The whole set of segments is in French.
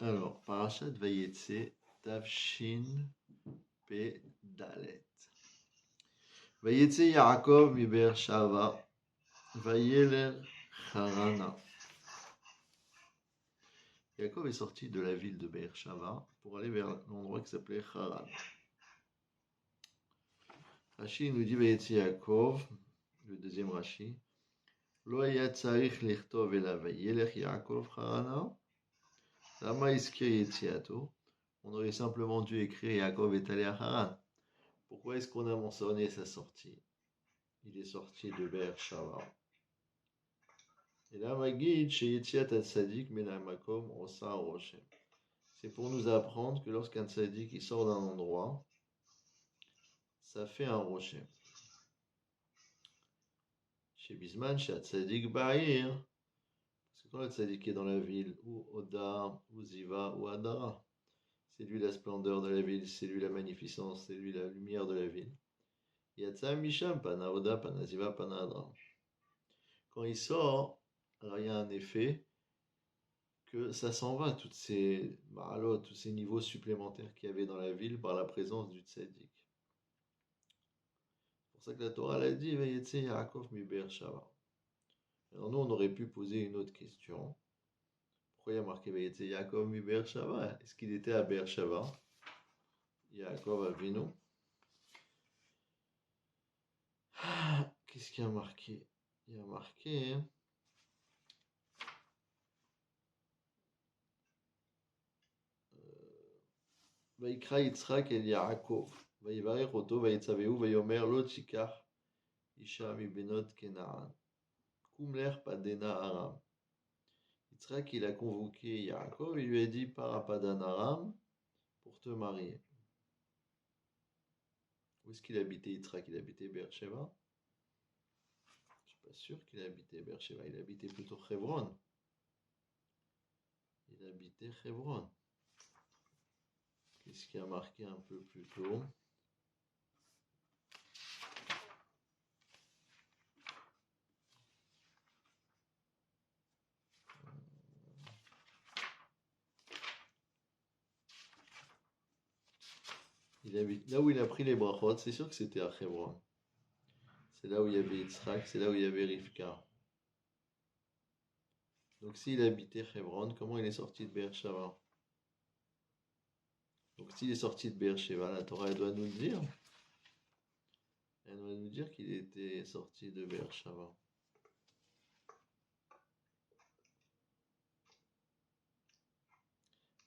Alors, Parashat Vayetse, Tavshin P. Dalet. Vayetse Yaakov mi Be'er Shava, Vayeler Harana. Yaakov est sorti de la ville de Be'er Shava pour aller vers l'endroit qui s'appelait Haran. Rashi nous dit Vayetse Yaakov, le deuxième Rashi, Lo haya tzarich lichtov ela Vayelech Yaakov Harana. Lama iskir yetziato. On aurait simplement dû écrire Yaakov est allé à Haran. Pourquoi est-ce qu'on a mentionné sa sortie? Il est sorti de Be'er Shava. Et là, Magid, chez Yetziat al-Sadik, Menamakom, Osa Roshem. C'est pour nous apprendre que lorsqu'un Tzadik sort d'un endroit, ça fait un Roshem. Chez Bisman, chez Tzadik Ba'ir, parce que quand le Tzadik est dans la ville, ou Oda, ou Ziva, ou Adara, c'est lui la splendeur de la ville, c'est lui la magnificence, c'est lui la lumière de la ville. Yatsa Misham, Pana Oda, Pana Ziva, Pana Adara. Quand il sort, alors il y a un effet que ça s'en va, toutes ces maralot, tous ces niveaux supplémentaires qu'il y avait dans la ville par la présence du tzaddik. C'est pour ça que la Torah l'a dit, Vayetse Yaakov mi Be'er Shava. Alors nous, on aurait pu poser une autre question. Pourquoi il y a marqué Vayetse Yaakov mi Be'er Shava? Est-ce qu'il était à Be'er Shava? Yaakov Avinu. Qu'est-ce qu'il y a marqué? Il y a marqué... ויקרא יצחק אל יעקב, ויברך אותו, ויצווהו, ויאמר לו תיקח אישה מבנות כנען. קום לך פדנה ארם. Yitzhak, il a convoqué Yaakov, il lui a dit pars à Padan Aram pour te marier. Où est-ce qu'il habitait Yitzhak? Il habitait Beersheba? Je suis pas sûr qu'il habitait Beersheba, il habitait plutôt Hebron. Il habitait Hebron. Qu'est-ce qui a marqué un peu plus tôt? Il habite là où il a pris les brachot, c'est sûr que c'était à Hebron. C'est là où il y avait Yitzhak, c'est là où il y avait Rivka. Donc s'il habitait Hebron, comment il est sorti de Beersheba? Donc s'il est sorti de Beersheba, la Torah elle doit nous le dire. Elle doit nous dire qu'il était sorti de Beersheba.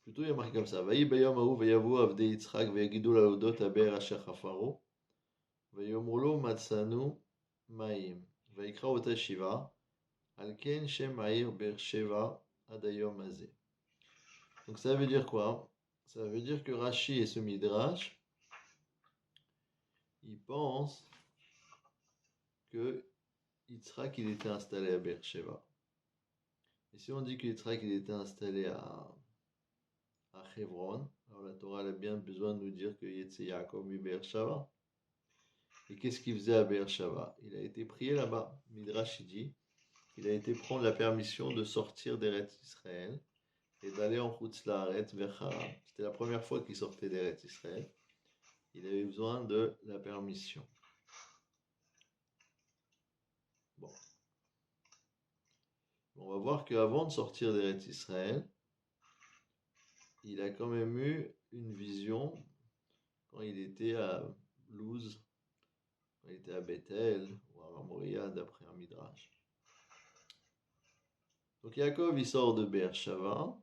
Plutôt il y a marqué comme ça. Vayi bayom ahu vayavu avde Yitzhak vayagidu laudot aber asher chafaro vayomru matzanu maim vayikra ota shiva alken shem ha'ir Beersheba adayom hazeh. Donc ça veut dire quoi? Ça veut dire que Rashi et ce Midrash, ils pensent que Yitzhak il était installé à Beersheba. Et si on dit que Yitzhak il était installé à Hebron, alors la Torah elle a bien besoin de nous dire que Yetse Yaakov mi Be'er Shava. Et qu'est-ce qu'il faisait à Be'er Shava? Il a été prié là-bas. Midrash dit qu'il a été prendre la permission de sortir d'Eretz Israël et d'aller en Chutz La'aretz vers Haran. C'était la première fois qu'il sortait d'Eretz Israël. Il avait besoin de la permission. Bon. On va voir qu'avant de sortir d'Eretz Israël, il a quand même eu une vision quand il était à Luz, quand il était à Bethel ou à Moria d'après un Midrash. Donc Yaakov il sort de Be'er Shava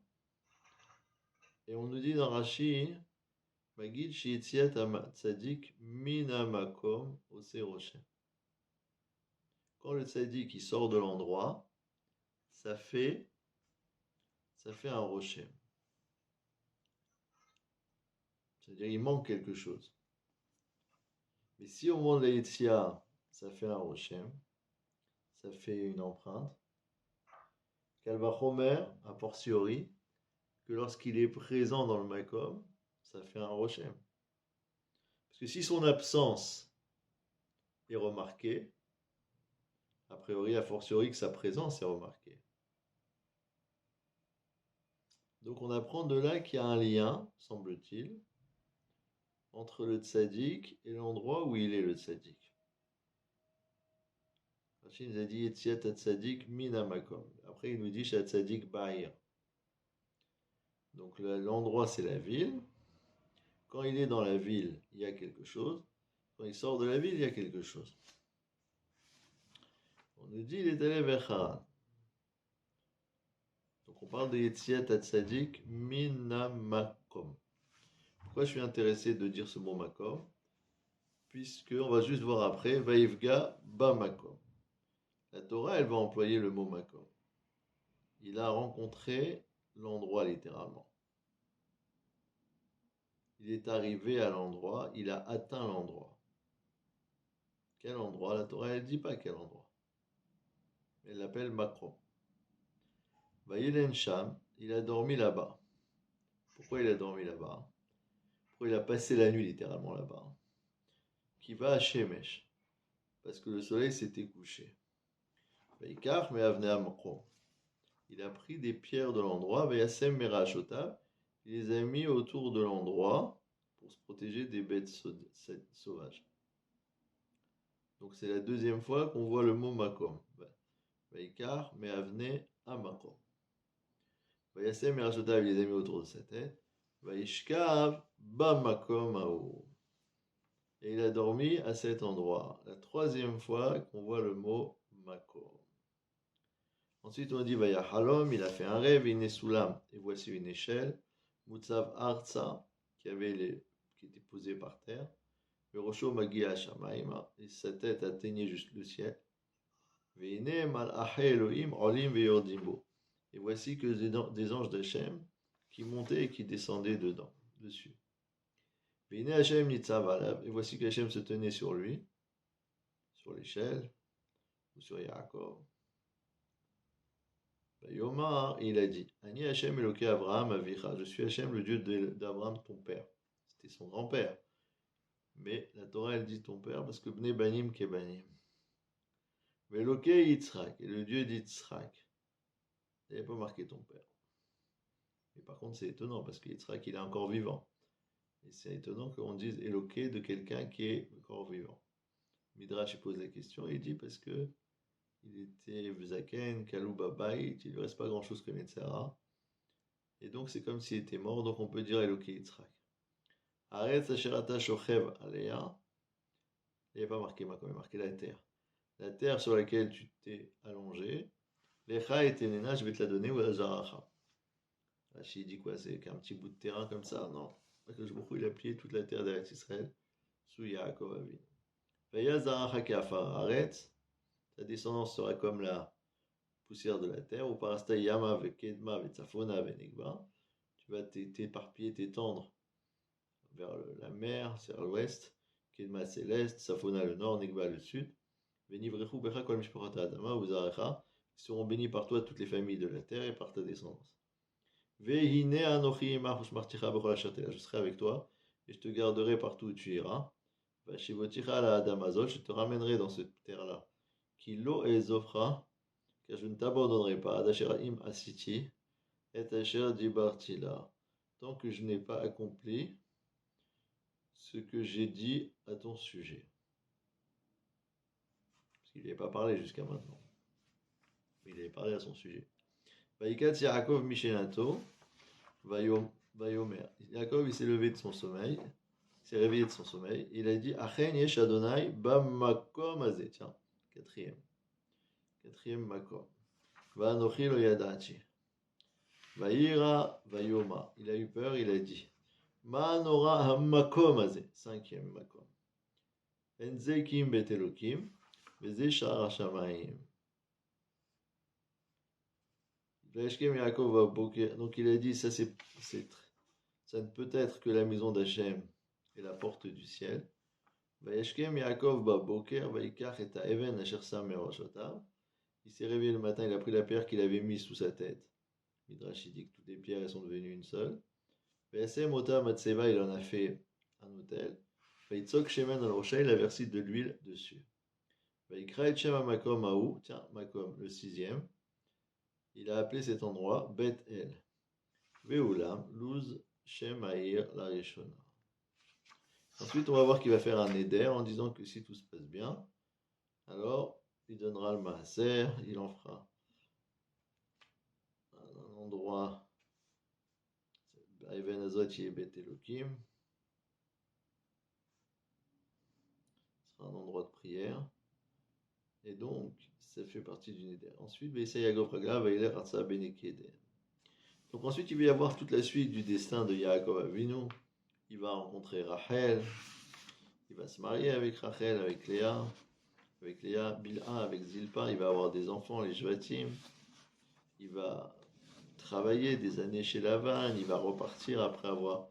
et on nous dit dans Rashi Magid Sheyetziat Tzadik Mina Makom Ose Roshem. Quand le Tzadik il sort de l'endroit, ça fait un Roshem. C'est-à-dire il manque quelque chose. Mais si au moment de la Yetzia, ça fait un Roshem, ça fait une empreinte, Kalvachomer, a fortiori, que lorsqu'il est présent dans le Makom, ça fait un Roshem. Parce que si son absence est remarquée, a priori, a fortiori que sa présence est remarquée. Donc on apprend de là qu'il y a un lien, semble-t-il, entre le tzaddik et l'endroit où il est le tzaddik. Rachid nous a dit Yetziat tzaddik min makom. Après il nous dit Shat tzaddik ba'ir. Donc l'endroit c'est la ville. Quand il est dans la ville, il y a quelque chose. Quand il sort de la ville, il y a quelque chose. On nous dit il est allé vers Haran. Donc on parle de Yetziat tzaddik min makom. Pourquoi je suis intéressé de dire ce mot makom? Puisque on va juste voir après Vaivga ba makom. La Torah, elle va employer le mot makom. Il a rencontré l'endroit littéralement. Il est arrivé à l'endroit, il a atteint l'endroit. Quel endroit? La Torah, elle ne dit pas quel endroit. Elle l'appelle Makom. Vaïlen Sham, il a dormi là-bas. Pourquoi il a dormi là-bas? Pourquoi il a passé la nuit littéralement là-bas? Qui va à Shemesh, parce que le soleil s'était couché. Vaïkar, mais Avnea Makom. Il a pris des pierres de l'endroit, Vayasem Merashotav, il les a mis autour de l'endroit pour se protéger des bêtes sauvages. Donc c'est la deuxième fois qu'on voit le mot makom. Vaikar, mais avne à makom. Vayasem Merashotav, il les a mis autour de sa tête. Vaishkav, ba makom aou. Et il a dormi à cet endroit. La troisième fois qu'on voit le mot makom. Ensuite, on dit Vayahalom, il a fait un rêve, Inesulam, et voici une échelle, Mutsav Arza, qui était posée par terre, Verosho Magia Shamaima, et sa tête atteignait juste le ciel, Veine Malache Elohim, Olim Veyordimbo, et voici que des anges d'Hachem qui montaient et qui descendaient dessus. Veine Hachem Nitzav Alav, et voici que Hachem se tenait sur lui, sur l'échelle, ou sur Yaakov. Yomar, il a dit Ani Hachem Eloké Avraham Avicha, je suis Hachem, le Dieu d'Abraham, ton père. C'était son grand-père. Mais la Torah, elle dit ton père parce que Bnei Banim Kebanim. Veloké Yitzhak, et le Dieu d'Yitzhak. Il n'avait pas marqué ton père. Mais par contre, c'est étonnant parce que Yitzhak, il est encore vivant. Et c'est étonnant qu'on dise Eloké de quelqu'un qui est encore vivant. Midrash pose la question, il dit parce que il était Vzaken, Kalou Babaï, il ne lui reste pas grand-chose comme Yetzara. Et donc c'est comme s'il était mort, donc on peut dire Eloké Yitzhak. Arrête Asherata Shochev Alea. Il n'y a pas marqué Makom, il y a marqué la terre. La terre sur laquelle tu t'es allongé. Lecha et Tenena, je vais te la donner, ou Azaracha. Rachid dit quoi? C'est qu'un petit bout de terrain comme ça? Non. Parce que beaucoup il a plié toute la terre d'Eretz Israël sous Yaakov Avin. Veya Zaracha Kafar, arrête. Ta descendance sera comme la poussière de la terre, ou parasta yama vekedma vetzafona venigba. Tu vas t'éparpiller, t'étendre vers la mer, c'est à l'ouest, kedma c'est l'est, safona le nord, nigba le sud. Venivrechu becha kol mishpachat adama uzarecha. Seront bénis par toi toutes les familles de la terre et par ta descendance. Vehine anochi imach ushmarticha bechol asher telach. Je serai avec toi et je te garderai partout où tu iras. Vashivoticha la adamazot. Je te ramènerai dans cette terre-là. Kilo ezofra. Car je ne t'abandonnerai pas, Adasheraim Asiti, et Asher Dibartila, tant que je n'ai pas accompli ce que j'ai dit à ton sujet. Parce qu'il n'avait pas parlé jusqu'à maintenant. Il avait parlé à son sujet. Vaikat Yaakov Mishenato, Vayomer. Yaakov, il s'est levé de son sommeil, il s'est réveillé de son sommeil, il a dit Achen Yesh Adonai Bamakom Azeh. Tiens, quatrième Makom. Vanochi lo yadati. Vaïra Vayoma. Il a eu peur, il a dit Manora hamakom azé. Cinquième makom. Enzekim betelokim. Veze shara shamayim. Vayashkem Yaakov va boker. Donc il a dit ça ne peut être que la maison d'Hachem et la porte du ciel. Vayashkem Yaakov va boker. Vaikach et even asher sam meroshotav. Il s'est réveillé le matin, il a pris la pierre qu'il avait mise sous sa tête. Midrash dit que toutes les pierres elles sont devenues une seule. Vesem Ota Matseva, il en a fait un autel. Vaitzok Shemen al Rocha, il a versé de l'huile dessus. Vaikra et Shema Makom Aou, tiens, Makom, le sixième. Il a appelé cet endroit Bet El. Ve'ulam, luz, shem ha'ir, la rishona. Ensuite, on va voir qu'il va faire un éder en disant que si tout se passe bien, alors il donnera le maaser, il en fera un endroit, Even Azot Yebet Elohim, ce sera un endroit de prière, et donc ça fait partie du éder. Ensuite, Ve'isayagov Raga, Ve'iler Arsa Benekeden. Donc ensuite, il va y avoir toute la suite du destin de Yaakov Avinu. Il va rencontrer Rachel, il va se marier avec Rachel, avec Léa, Bilha, avec Zilpa, il va avoir des enfants, les Shvatim, il va travailler des années chez Lavan, il va repartir après avoir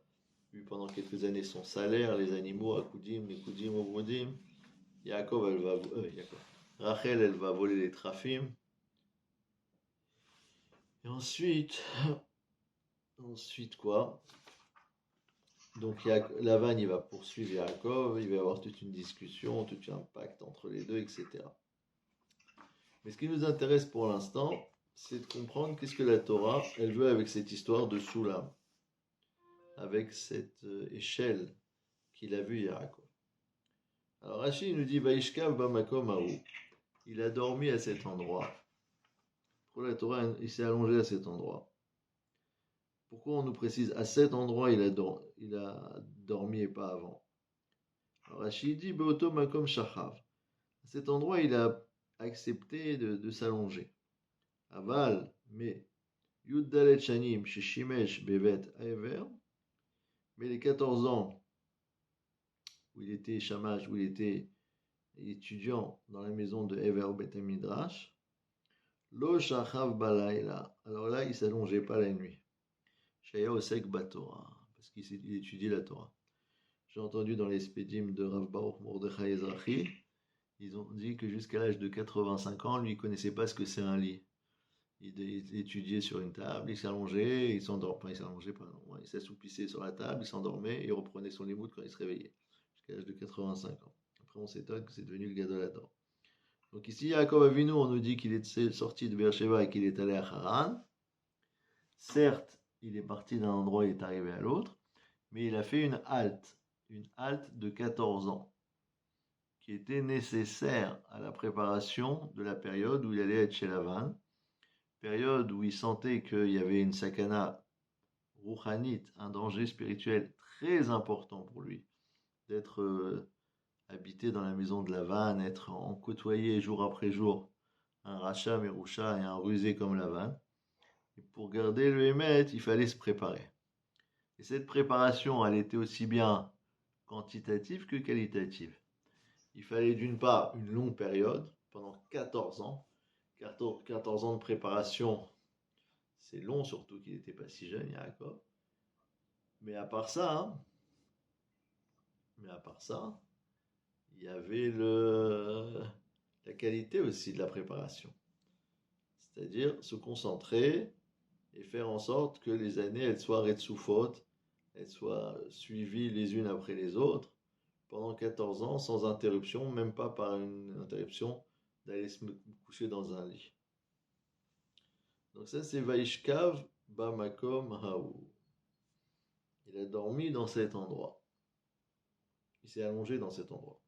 eu pendant quelques années son salaire, les animaux, Akudim, les Kudim, Obrodim. Rachel, elle va voler les Trafim. Et ensuite quoi? Donc Lavan, il va poursuivre Yaakov, il va y avoir toute une discussion, tout un pacte entre les deux, etc. Mais ce qui nous intéresse pour l'instant, c'est de comprendre qu'est-ce que la Torah, elle veut avec cette histoire de Soulam, avec cette échelle qu'il a vue Yaakov. Alors Rashi nous dit, Vaishkav bamakom haou, il a dormi à cet endroit. Pour la Torah, il s'est allongé à cet endroit. Pourquoi on nous précise à cet endroit il a dormi et pas avant? Alors Rashi dit Beoto makom shachav. À cet endroit il a accepté de s'allonger. Aval, mais Yud Dalet Shanim chez Shimesh Bevet Aever, mais les 14 ans où il était chamash, où il était étudiant dans la maison de Ever Bet Midrash, Lo shachav balayla. Alors là il s'allongeait pas la nuit. Shaya Osek Batora, parce qu'il étudiait la Torah. J'ai entendu dans les spédim de Rav Baruch Mordechai Ezrachi, ils ont dit que jusqu'à l'âge de 85 ans, lui, il ne connaissait pas ce que c'est un lit. Il étudiait sur une table, il s'allongeait, il s'endormait, enfin, il s'allongeait pas, non, il s'assoupissait sur la table, il s'endormait et il reprenait son limoud quand il se réveillait, jusqu'à l'âge de 85 ans. Après, on s'étonne que c'est devenu le Gadol Hador. Donc ici, Yaakov Avinu, on nous dit qu'il est sorti de Beersheba et qu'il est allé à Haran. Certes, il est parti d'un endroit et est arrivé à l'autre, mais il a fait une halte de 14 ans, qui était nécessaire à la préparation de la période où il allait être chez Lavan, période où il sentait qu'il y avait une sakana rouhanite, un danger spirituel très important pour lui, d'être habité dans la maison de Lavan, être en côtoyé jour après jour un Racha Merusha et un rusé comme Lavan. Et pour garder le Hémet, il fallait se préparer. Et cette préparation, elle était aussi bien quantitative que qualitative. Il fallait d'une part une longue période, pendant 14 ans. 14 ans de préparation, c'est long, surtout qu'il n'était pas si jeune, Yaakov. Mais à part ça, il y avait la qualité aussi de la préparation. C'est-à-dire se concentrer et faire en sorte que les années, elles soient retsufot, elles soient suivies les unes après les autres, pendant 14 ans, sans interruption, même pas par une interruption d'aller se coucher dans un lit. Donc ça, c'est Vaishkav Bamakom Haou. Il a dormi dans cet endroit. Il s'est allongé dans cet endroit.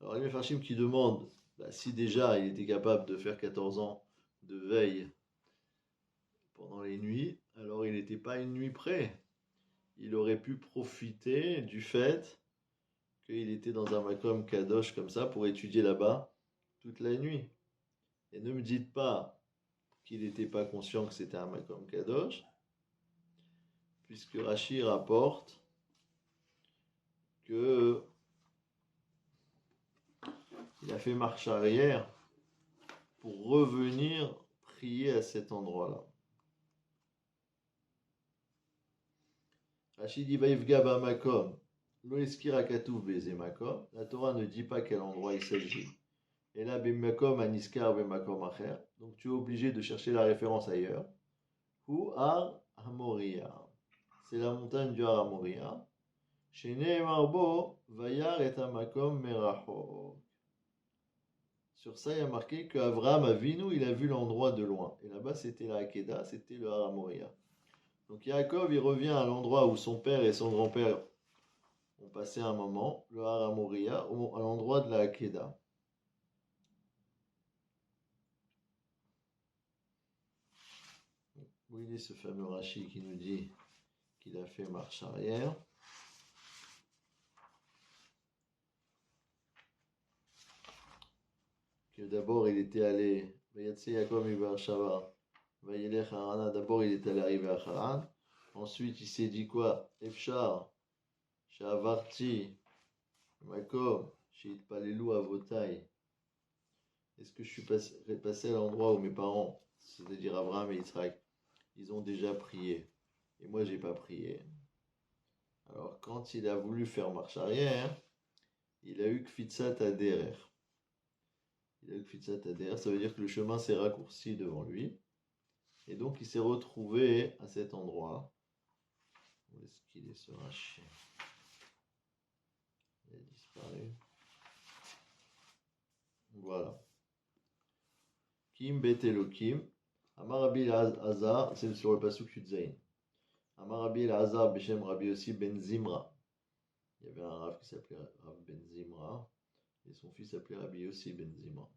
Alors, il y a Farshim qui demande si déjà il était capable de faire 14 ans de veille pendant les nuits, alors il n'était pas une nuit près. Il aurait pu profiter du fait qu'il était dans un makom kadosh comme ça pour étudier là-bas toute la nuit. Et ne me dites pas qu'il n'était pas conscient que c'était un makom kadosh, puisque Rashi rapporte que il a fait marche arrière pour revenir prier à cet endroit-là. Rashi dit Vaïvga Bamakom, Loeskira Katouf Beze Makom. La Torah ne dit pas quel endroit il s'agit. Et là, Bemakom Aniskar Bemakom Acher. Donc tu es obligé de chercher la référence ailleurs. Ou Ar Hamoria. C'est la montagne du Har Hamoria. Shene Marbo Vayar et Amakom Merachok. Sur ça, il y a marqué qu'Avraham Avinu, il a vu l'endroit de loin. Et là-bas, c'était la Hakeda, c'était le Har Hamoria. Donc Donc Yaakov, il revient à l'endroit où son père et son grand-père ont passé un moment, le Har Moria, à l'endroit de la Hakeda. Où il est ce fameux Rashi qui nous dit qu'il a fait marche arrière. Que d'abord il était allé, Yaakov Ibar Shava, Vayelech Harana, d'abord il est allé arriver à Haran. Ensuite il s'est dit quoi? Efshar, Shavarti, Makom, Sheitpalelu Avotai. Est-ce que je suis passé à l'endroit où mes parents, c'est-à-dire Abraham et Israël, ils ont déjà prié et moi j'ai pas prié? Alors quand il a voulu faire marche arrière, il a eu Kfitsat Aderer. Il a eu Kfitsat Aderer, ça veut dire que le chemin s'est raccourci devant lui. Et donc il s'est retrouvé à cet endroit. Où est-ce qu'il est ce Rashi? Il a disparu. Voilà. Kim bet Elokim. Amar Rabbi Elazar, c'est sur le pasuk Yudzaïn. Amar Rabbi Elazar Beshem Rabbi aussi ben Zimra. Il y avait un Rav qui s'appelait Rav ben Zimra. Et son fils s'appelait Rabbi aussi ben Zimra.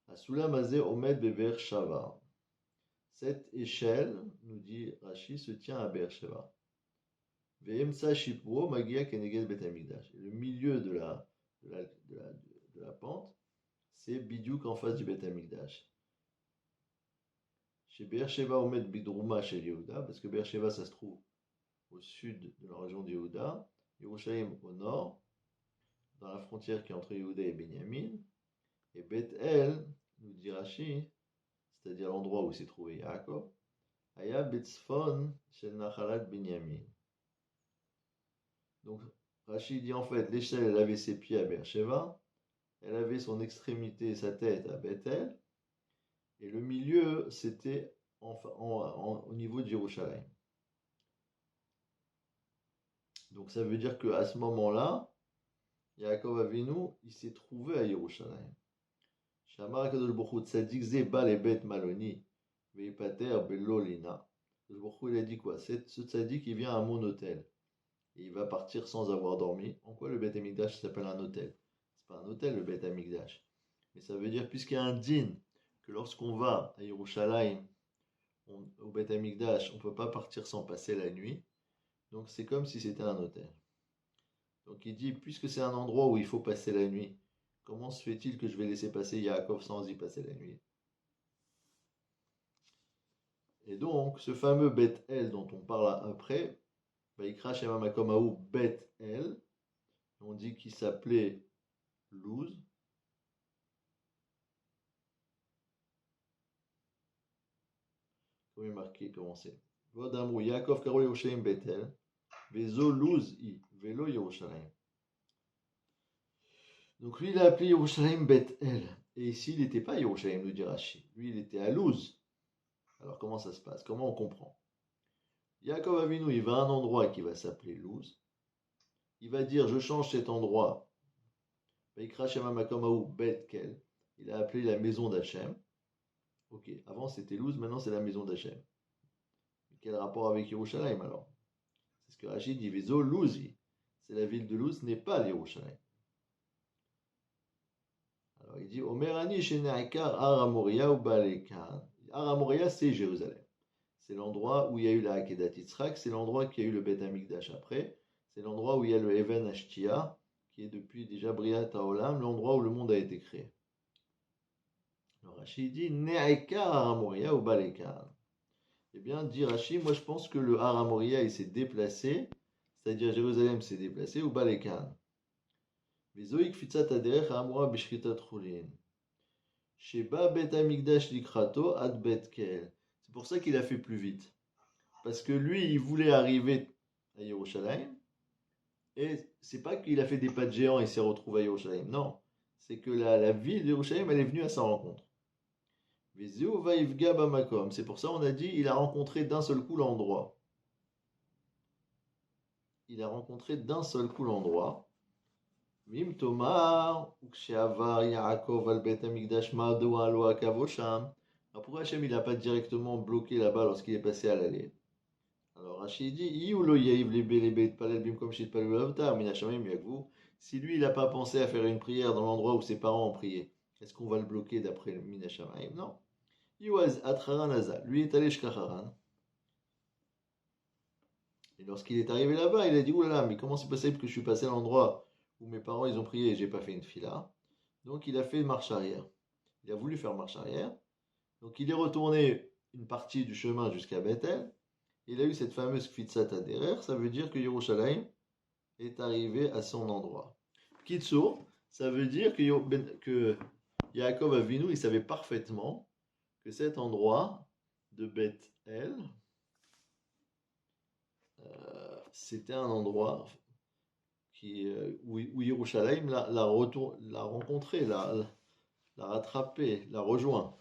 Asulam Azeh Omed Beber Shava. Cette échelle, nous dit Rashi, se tient à Beersheba. Ve'emsa Shipro Magia Keneged Bet Hamikdash. Le milieu de la pente, c'est Bidiouk en face du Bet Hamikdash. Chez Beersheba, on met Bidrouma chez Yehuda, parce que Beersheba, ça se trouve au sud de la région de Yehuda, Yerushalayim au nord, dans la frontière qui est entre Yehuda et Benyamin, et Bet El, nous dit Rashi, c'est-à-dire l'endroit où s'est trouvé Yaakov, Aya Betzfon chez Nachalat Benyamin. Donc Rashi dit en fait, l'échelle, elle avait ses pieds à Beersheba, elle avait son extrémité, sa tête à Bethel, et le milieu, c'était au niveau de Jérusalem. Donc ça veut dire qu'à ce moment-là, Yaakov Avinu, il s'est trouvé à Jérusalem. Shamar Kadosh Baruch Hu Tzadik Ze Ba le Bet Maloni Veipater Belo Lina. Kadosh Baruch Hu, il a dit quoi? Ce Tzadik, il vient à mon hôtel. Et il va partir sans avoir dormi. En quoi le Bet Hamikdash s'appelle un hôtel? C'est pas un hôtel le Bet Hamikdash. Mais ça veut dire, puisqu'il y a un din, que lorsqu'on va à Yerushalayim, au Bet Hamikdash, on ne peut pas partir sans passer la nuit. Donc c'est comme si c'était un hôtel. Donc il dit, puisque c'est un endroit où il faut passer la nuit, comment se fait-il que je vais laisser passer Yaakov sans y passer la nuit? Et donc, ce fameux Bet El dont on parle après, Vaikra Shema Makomahu Bet El, on dit qu'il s'appelait Luz. Comment est marqué, comment c'est? Vodamru Yaakov Karo Yerushalayim Bet El, Vezo Luz I, Velo Yerushalayim. Donc lui, il a appelé Yerushalayim Bet El. Et ici, il n'était pas à Yerushalayim, nous dit Rashi. Lui, il était à Luz. Alors comment ça se passe? Comment on comprend? Yaakov Avinu, il va à un endroit qui va s'appeler Luz. Il va dire, je change cet endroit. Vaikra Shema Makomahu Bet Kel. Il a appelé la maison d'Hachem. Ok, avant c'était Luz, maintenant c'est la maison d'Hachem. Quel rapport avec Yerushalayim alors? C'est ce que Rachid dit, Vezo Luzi. C'est la ville de Luz, n'est pas Yerushalayim. Alors il dit, Omerani Shene'ikar Har HaMoria ou Balekan. Har HaMoria, c'est Jérusalem. C'est l'endroit où il y a eu la Hakedat Yitzhak, c'est l'endroit qui a eu le Bet Hamikdash après, c'est l'endroit où il y a le Even Ashtia, qui est depuis déjà Briat Haolam, l'endroit où le monde a été créé. Alors Rashi dit, Ne'ikar Har HaMoria ou Balekan. Eh bien, dit Rashi, moi je pense que le Har HaMoria il s'est déplacé, c'est-à-dire Jérusalem s'est déplacé, ou Balekan. Vezoik Fitzat Aderech HaMoria Bishritat Chulin. Sheba Bet Hamikdash Likrato Ad Bet Kel. C'est pour ça qu'il a fait plus vite. Parce que lui, il voulait arriver à Yerushalayim. Et c'est pas qu'il a fait des pas de géant et s'est retrouvé à Yerushalayim. Non. C'est que la ville de Yerushalayim, elle est venue à sa rencontre. C'est pour ça qu'on a dit il a rencontré d'un seul coup l'endroit. Il a rencontré d'un seul coup l'endroit. Mim Tomar, Uksheavar Yaakov al Bet Hamikdash Ma'ado Alo Akavosham. Alors pourquoi Hachem il n'a pas directement bloqué là-bas lorsqu'il est passé à l'allée? Alors Rachid dit, Iou lo yaïv les beit palel bimkom shit palel avtar, minashamim yakvu. Si lui, il n'a pas pensé à faire une prière dans l'endroit où ses parents ont prié, est-ce qu'on va le bloquer d'après le minashamim? Non. Iouaz atcharan aza. Lui est allé jusqu'à Haran. Et lorsqu'il est arrivé là-bas, il a dit, oulala, mais comment c'est possible que je suis passé à l'endroit où mes parents ils ont prié et j'ai pas fait une fila? Donc il a fait marche arrière. Il a voulu faire marche arrière. Donc il est retourné une partie du chemin jusqu'à Bethel. Il a eu cette fameuse Kfitzat Aderer, ça veut dire que Yerushalayim est arrivé à son endroit. Kitsour, ça veut dire que Yaakov Avinu, il savait parfaitement que cet endroit de Bethel, c'était un endroit où Yerushalayim l'a rencontré, l'a rattrapé, l'a rejoint.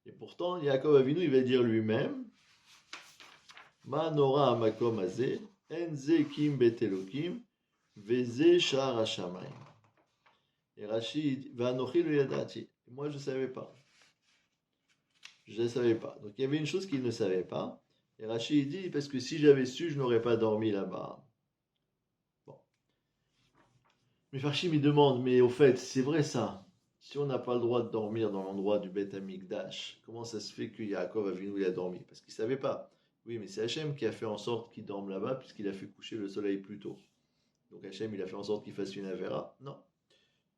Et pourtant, Yaakov Avinu, il va dire lui-même, Ma nora amakom azeh, enze kim bet Elokim, veze shar hashamayim. Et Rachid va anochi le yadati. Moi, je ne savais pas. Je ne savais pas. Donc, il y avait une chose qu'il ne savait pas. Et Rachid dit, parce que si j'avais su, je n'aurais pas dormi là-bas. Bon. Mais Farshim, il demande, mais au fait, c'est vrai ça. Si on n'a pas le droit de dormir dans l'endroit du Beth Amikdash, comment ça se fait que Yaakov Avinu il a dormi? Parce qu'il ne savait pas. Oui, mais c'est Hachem qui a fait en sorte qu'il dorme là-bas, puisqu'il a fait coucher le soleil plus tôt. Donc Hachem, il a fait en sorte qu'il fasse une Avera? Non.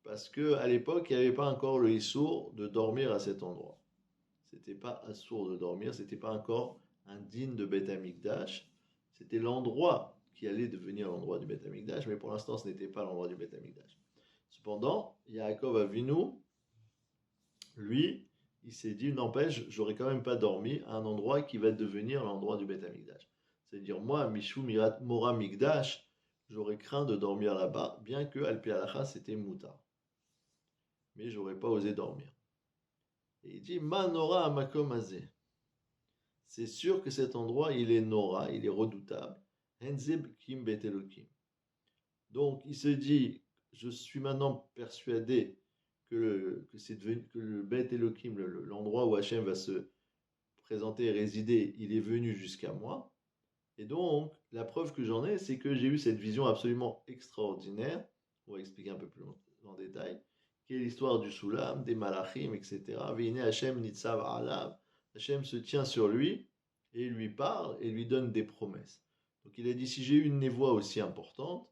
Parce qu'à l'époque, il n'y avait pas encore le Issour de dormir à cet endroit. C'était pas assourd de dormir, c'était pas encore un digne de Beth Amikdash. C'était l'endroit qui allait devenir l'endroit du Beth Amikdash, mais pour l'instant, ce n'était pas l'endroit du Beth Amikdash. Cependant, Yaakov Avinu, lui, il s'est dit, n'empêche, j'aurais quand même pas dormi à un endroit qui va devenir l'endroit du Beth Amikdash. C'est-à-dire, moi, Mishu Mirat Mora Mikdash, j'aurais craint de dormir là-bas, bien que Alpi Alacha, c'était Mouta. Mais j'aurais pas osé dormir. Et il dit, Ma Nora Amakom Azeh. C'est sûr que cet endroit, il est Nora, il est redoutable. Henzeb Kim Bet Elokim. Donc, il se dit, je suis maintenant persuadé que le Bet Elokim, l'endroit où Hachem va se présenter et résider, il est venu jusqu'à moi. Et donc, la preuve que j'en ai, c'est que j'ai eu cette vision absolument extraordinaire. On va expliquer un peu plus en détail. Qui est l'histoire du Soulam, des Malachim, etc. Veine Hachem Nitzav Alav. Hachem se tient sur lui et lui parle et lui donne des promesses. Donc il a dit, si j'ai eu une névoie aussi importante,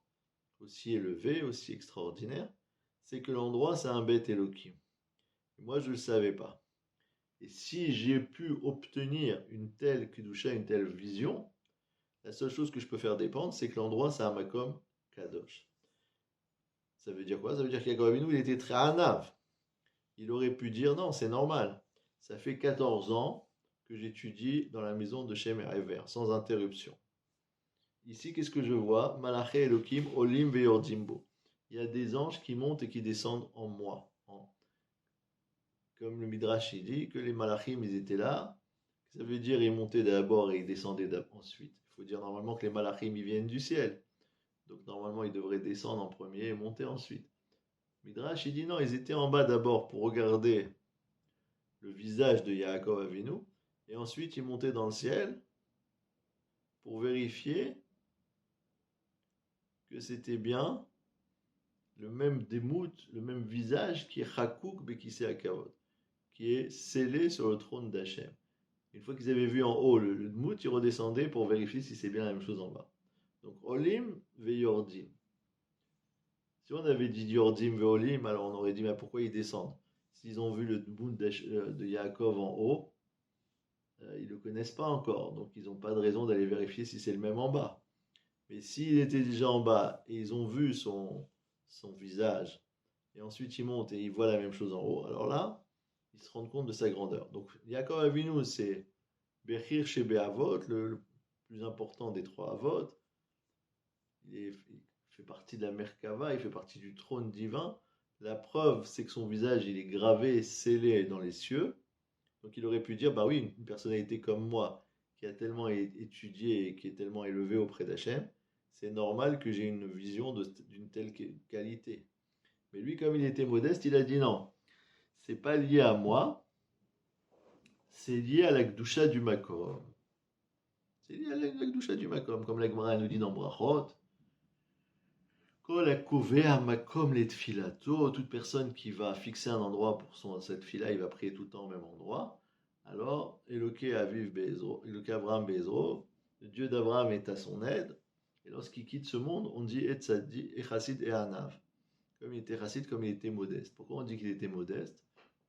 aussi élevée, aussi extraordinaire, c'est que l'endroit, c'est un Beth Elohim. Et moi, je ne le savais pas. Et si j'ai pu obtenir une telle Kedusha, une telle vision, la seule chose que je peux faire dépendre, c'est que l'endroit, c'est un Makom Kadosh. Ça veut dire quoi? Ça veut dire qu'Yaakov Avinu, il était très anav. Il aurait pu dire, non, c'est normal. Ça fait 14 ans que j'étudie dans la maison de Shem et Ever, sans interruption. Ici, qu'est-ce que je vois? Malaché Elohim, Olim Veyordimbo. Il y a des anges qui montent et qui descendent en moi. Comme le Midrash il dit, que les Malachim, ils étaient là. Ça veut dire ils montaient d'abord et ils descendaient ensuite. Il faut dire normalement que les Malachim, ils viennent du ciel. Donc normalement, ils devraient descendre en premier et monter ensuite. Midrash, il dit non, ils étaient en bas d'abord pour regarder le visage de Yaakov Avinu, et ensuite ils montaient dans le ciel pour vérifier que c'était bien le même démout, le même visage qui est Chakouk Bekissé Akavod, qui est scellé sur le trône d'Hachem. Une fois qu'ils avaient vu en haut le démout, ils redescendaient pour vérifier si c'est bien la même chose en bas. Donc Olim ve Yordim. Si on avait dit Yordim ve Olim, alors on aurait dit mais pourquoi ils descendent? S'ils ont vu le démout de Yaakov en haut, ils ne le connaissent pas encore, donc ils n'ont pas de raison d'aller vérifier si c'est le même en bas. Mais s'il était déjà en bas et ils ont vu son visage, et ensuite ils montent et ils voient la même chose en haut, alors là, ils se rendent compte de sa grandeur. Donc Yaakov Avinu, c'est Bechir chez Be'avot, le plus important des trois Avot. Il fait partie de la Merkava, il fait partie du trône divin. La preuve, c'est que son visage, il est gravé, scellé dans les cieux. Donc il aurait pu dire, bah oui, une personnalité comme moi, qui a tellement étudié et qui est tellement élevée auprès d'Hachem, c'est normal que j'ai une vision d'une telle qualité. Mais lui, comme il était modeste, il a dit non, c'est pas lié à moi, c'est lié à la Gdusha du Makom. C'est lié à la Gdusha du Makom, comme la Gemara nous dit dans Brachot. Kol hakovea makom letfilato, toute personne qui va fixer un endroit pour cette fila, il va prier tout le temps au même endroit. Alors, Eloké Aviv Bezro, Eloké Abraham Bezro, le Dieu d'Abraham est à son aide. Et lorsqu'il quitte ce monde, on dit Etzadi, Echassid et Anav. Comme il était chassid, comme il était modeste. Pourquoi on dit qu'il était modeste?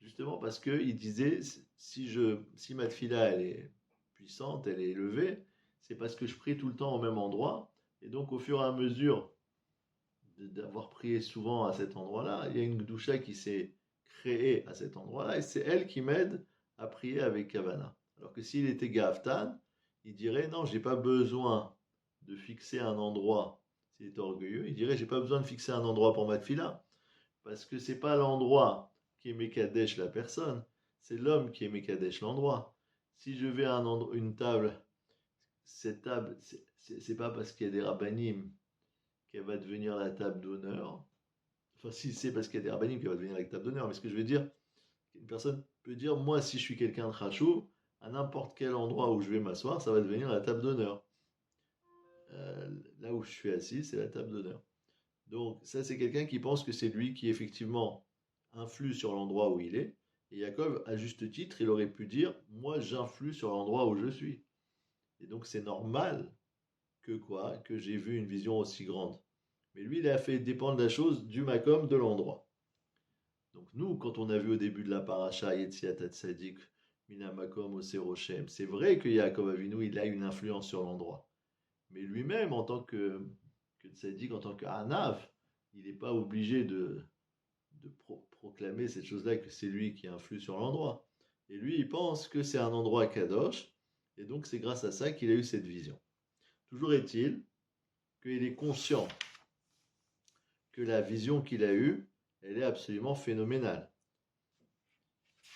Justement parce qu'il disait, si ma tfila elle est puissante, elle est élevée, c'est parce que je prie tout le temps au même endroit. Et donc au fur et à mesure d'avoir prié souvent à cet endroit-là, il y a une gdusha qui s'est créée à cet endroit-là, et c'est elle qui m'aide à prier avec Kavana. Alors que s'il était Gaftan, il dirait non, j'ai pas besoin de fixer un endroit. S'il était orgueilleux, il dirait j'ai pas besoin de fixer un endroit pour ma tfila, parce que c'est pas l'endroit qui est Mekadesh la personne, c'est l'homme qui est Mekadesh l'endroit. Si je vais à une table, cette table, c'est pas parce qu'il y a des rabbanim qu'elle va devenir la table d'honneur. Enfin, si c'est parce qu'il y a des rabbanim qu'elle va devenir la table d'honneur, mais ce que je veux dire, une personne peut dire, moi, si je suis quelqu'un de chachou, à n'importe quel endroit où je vais m'asseoir, ça va devenir la table d'honneur. Là où je suis assis, c'est la table d'honneur. Donc, ça, c'est quelqu'un qui pense que c'est lui qui, effectivement, influe sur l'endroit où il est. Et Yaakov, à juste titre, il aurait pu dire, moi, j'influe sur l'endroit où je suis. Et donc, c'est normal que quoi? Que j'ai vu une vision aussi grande. Mais lui, il a fait dépendre la chose du makom, de l'endroit. Donc nous, quand on a vu au début de la paracha Yetziat Tzadik, Mina Makom Oseroshem, c'est vrai que Yaakov Avinu, il a une influence sur l'endroit. Mais lui-même, en tant que Tzadik, en tant qu'Anav, il n'est pas obligé de proclamer cette chose-là, que c'est lui qui influe sur l'endroit. Et lui, il pense que c'est un endroit kadosh, et donc c'est grâce à ça qu'il a eu cette vision. Toujours est-il qu'il est conscient que la vision qu'il a eue, elle est absolument phénoménale.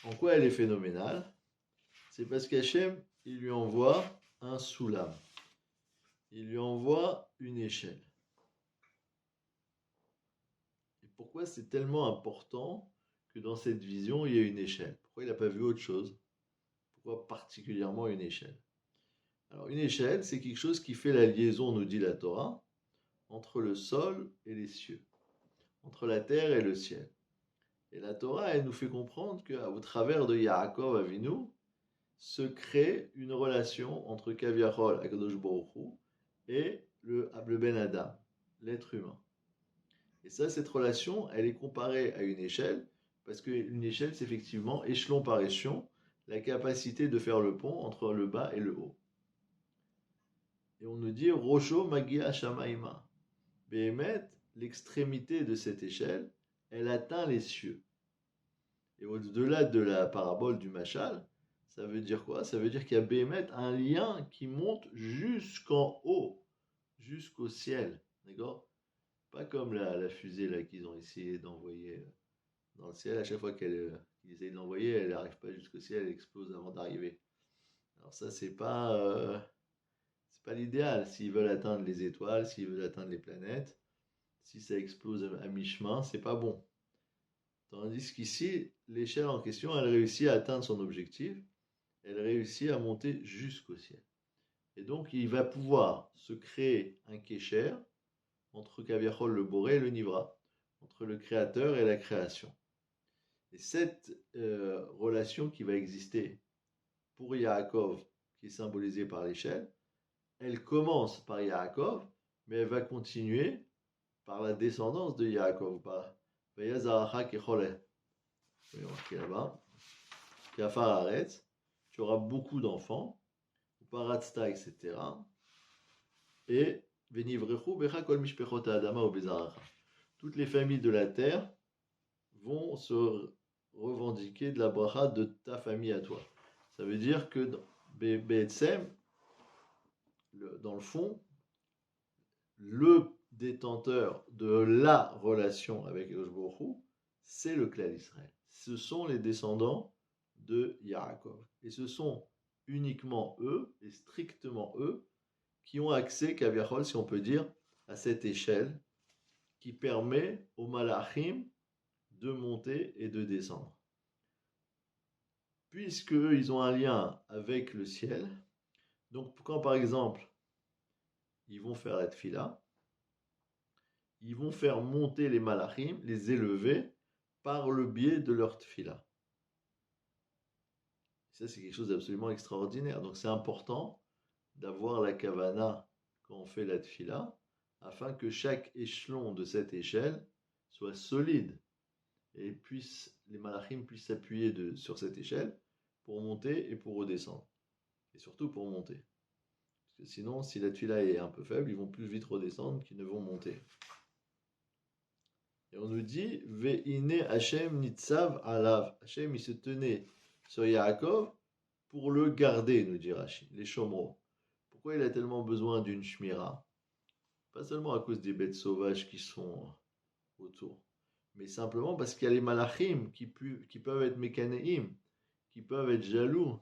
En quoi elle est phénoménale? C'est parce qu'Hachem, il lui envoie un soulam. Il lui envoie une échelle. Et pourquoi c'est tellement important que dans cette vision, il y ait une échelle? Pourquoi il n'a pas vu autre chose? Pourquoi particulièrement une échelle? Alors une échelle, c'est quelque chose qui fait la liaison, nous dit la Torah, entre le sol et les cieux, entre la terre et le ciel. Et la Torah, elle nous fait comprendre qu'au travers de Yaakov Avinu, se crée une relation entre Kaviachol, Akadosh Baruch Hu, et le Ben Adam, l'être humain. Et ça, cette relation, elle est comparée à une échelle, parce qu'une échelle, c'est effectivement, échelon par échelon, la capacité de faire le pont entre le bas et le haut. Et on nous dit, Rosho Magia Shamaima. Behemet, l'extrémité de cette échelle, elle atteint les cieux. Et au-delà de la parabole du Machal, ça veut dire quoi? Ça veut dire qu'il y a Béhémet, un lien qui monte jusqu'en haut, jusqu'au ciel. D'accord? Pas comme la fusée là, qu'ils ont essayé d'envoyer dans le ciel. À chaque fois qu'ils essayent de l'envoyer, elle n'arrive pas jusqu'au ciel, elle explose avant d'arriver. Alors ça, c'est pas l'idéal. S'ils veulent atteindre les étoiles, s'ils veulent atteindre les planètes, si ça explose à mi-chemin, c'est pas bon. Tandis qu'ici, l'échelle en question, elle réussit à atteindre son objectif, elle réussit à monter jusqu'au ciel. Et donc, il va pouvoir se créer un kécher entre Kaviachol, le Boré et le Nivra, entre le créateur et la création. Et cette relation qui va exister pour Yaakov, qui est symbolisée par l'échelle, elle commence par Yaakov, mais elle va continuer par la descendance de Yaakov, par Vayazaracha Kecholeh. Vous voyez marqué là-bas. Kafar Aretz, tu auras beaucoup d'enfants, Paratzta, etc. Et Venivrechu Becha Kol Mishpechot Adama ou Bezaracha. Toutes les familles de la terre vont se revendiquer de la bracha de ta famille à toi. Ça veut dire que Be'etzem, dans le fond, le détenteur de la relation avec Elosh Baruch Hu, c'est le clan d'Israël. Ce sont les descendants de Yaakov. Et ce sont uniquement eux, et strictement eux, qui ont accès, Kaviachol, si on peut dire, à cette échelle qui permet aux Malachim de monter et de descendre. puisque eux, ils ont un lien avec le ciel, donc quand par exemple, ils vont faire la tfila, ils vont faire monter les malachim, les élever, par le biais de leur tfila. Ça, c'est quelque chose d'absolument extraordinaire. Donc c'est important d'avoir la kavana quand on fait la tfila, afin que chaque échelon de cette échelle soit solide et les malachim puissent s'appuyer sur cette échelle pour monter et pour redescendre. Et surtout pour monter. Parce que sinon, si la tfila est un peu faible, ils vont plus vite redescendre qu'ils ne vont monter. Et on nous dit, Ve'ine Hashem nitzav alav. Hashem, il se tenait sur Yaakov pour le garder, nous dit Rashi, les chomros. Pourquoi il a tellement besoin d'une shmira? Pas seulement à cause des bêtes sauvages qui sont autour, mais simplement parce qu'il y a les malachim qui peuvent être mécanéim, qui peuvent être jaloux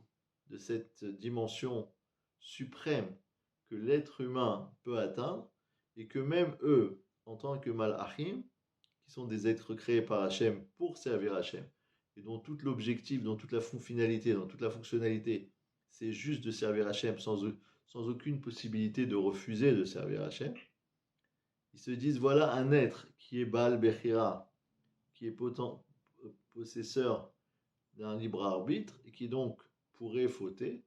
de cette dimension suprême que l'être humain peut atteindre, et que même eux, en tant que malachim, qui sont des êtres créés par Hachem pour servir Hachem, et dont tout l'objectif, dont toute la finalité, dont toute la fonctionnalité, c'est juste de servir Hachem sans aucune possibilité de refuser de servir Hachem. Ils se disent, voilà un être qui est Baal Bechira, qui est possesseur d'un libre arbitre, et qui donc pourrait fauter.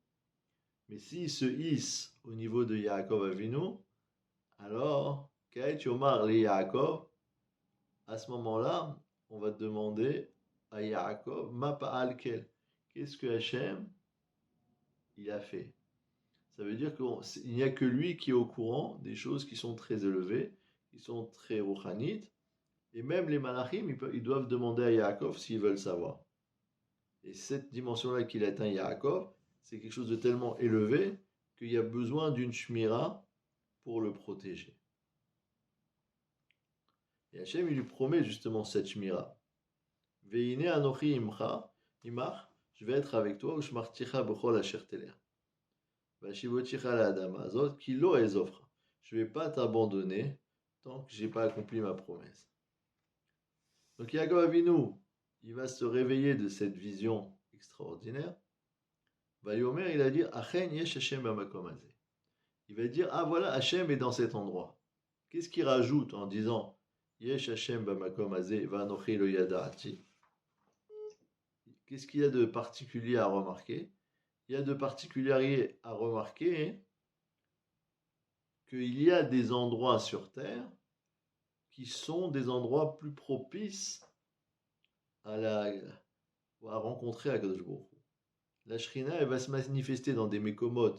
Mais s'il se hisse au niveau de Yaakov Avinu, alors, Kait Yomar le Yaakov, à ce moment-là, on va demander à Yaakov, Mapa'al Kel, qu'est-ce que Hachem il a fait? Ça veut dire qu'il n'y a que lui qui est au courant des choses qui sont très élevées, qui sont très rouchanites, et même les malachim, ils doivent demander à Yaakov s'ils veulent savoir. Et cette dimension-là qu'il atteint Yaakov, c'est quelque chose de tellement élevé qu'il y a besoin d'une shmira pour le protéger. Et Hachem, il lui promet justement cette shmira. Veine anochi imach, je vais être avec toi, ushmarticha b'chol asher teler. Vashivoticha la adama azot, ki lo ezofra. Je ne vais pas t'abandonner tant que je n'ai pas accompli ma promesse. Donc Yaakov Avinu, il va se réveiller de cette vision extraordinaire. Vayomer, il va dire, Achen yesh Hashem b'makom hazeh. Il va dire, ah voilà, Hashem est dans cet endroit. Qu'est-ce qu'il rajoute en disant, yesh Hashem b'makom hazeh va'anochi lo yada'ati? Qu'est-ce qu'il y a de particulier à remarquer? Il y a de particulier à remarquer qu'il y a des endroits sur Terre qui sont des endroits plus propices à rencontrer Akadosh Baruch Hu. La Shrina, elle va se manifester dans des Mekomot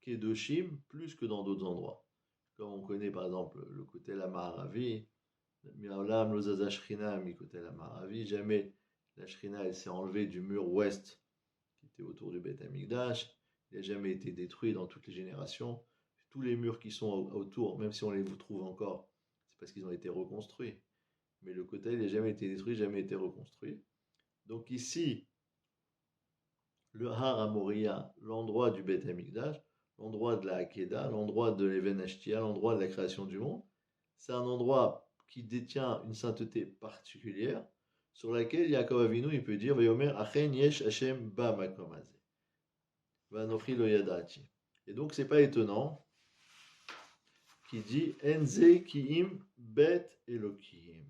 Kedoshim plus que dans d'autres endroits. Comme on connaît par exemple le côté la Maharavi, Miraolam, Lozaza Shrina, mi côté la Maharavi, jamais la Shrina elle s'est enlevée du mur ouest qui était autour du Beth Amikdash, il n'a jamais été détruit dans toutes les générations. Tous les murs qui sont autour, même si on les trouve encore, c'est parce qu'ils ont été reconstruits. Mais le côté, il n'a jamais été détruit, jamais été reconstruit. Donc ici, le Har HaMoriah, l'endroit du Beth Amikdash, l'endroit de la Hakeda, l'endroit de l'Even Ashtia, l'endroit de la création du monde, c'est un endroit qui détient une sainteté particulière, sur laquelle Yaakov Avinu, il peut dire, Vayomer Achen Yesh Hashem Ba Makom Hazeh. Vanochi Lo Yadati. Et donc, c'est pas étonnant qu'il dit Enze Kiim Bet Elokim.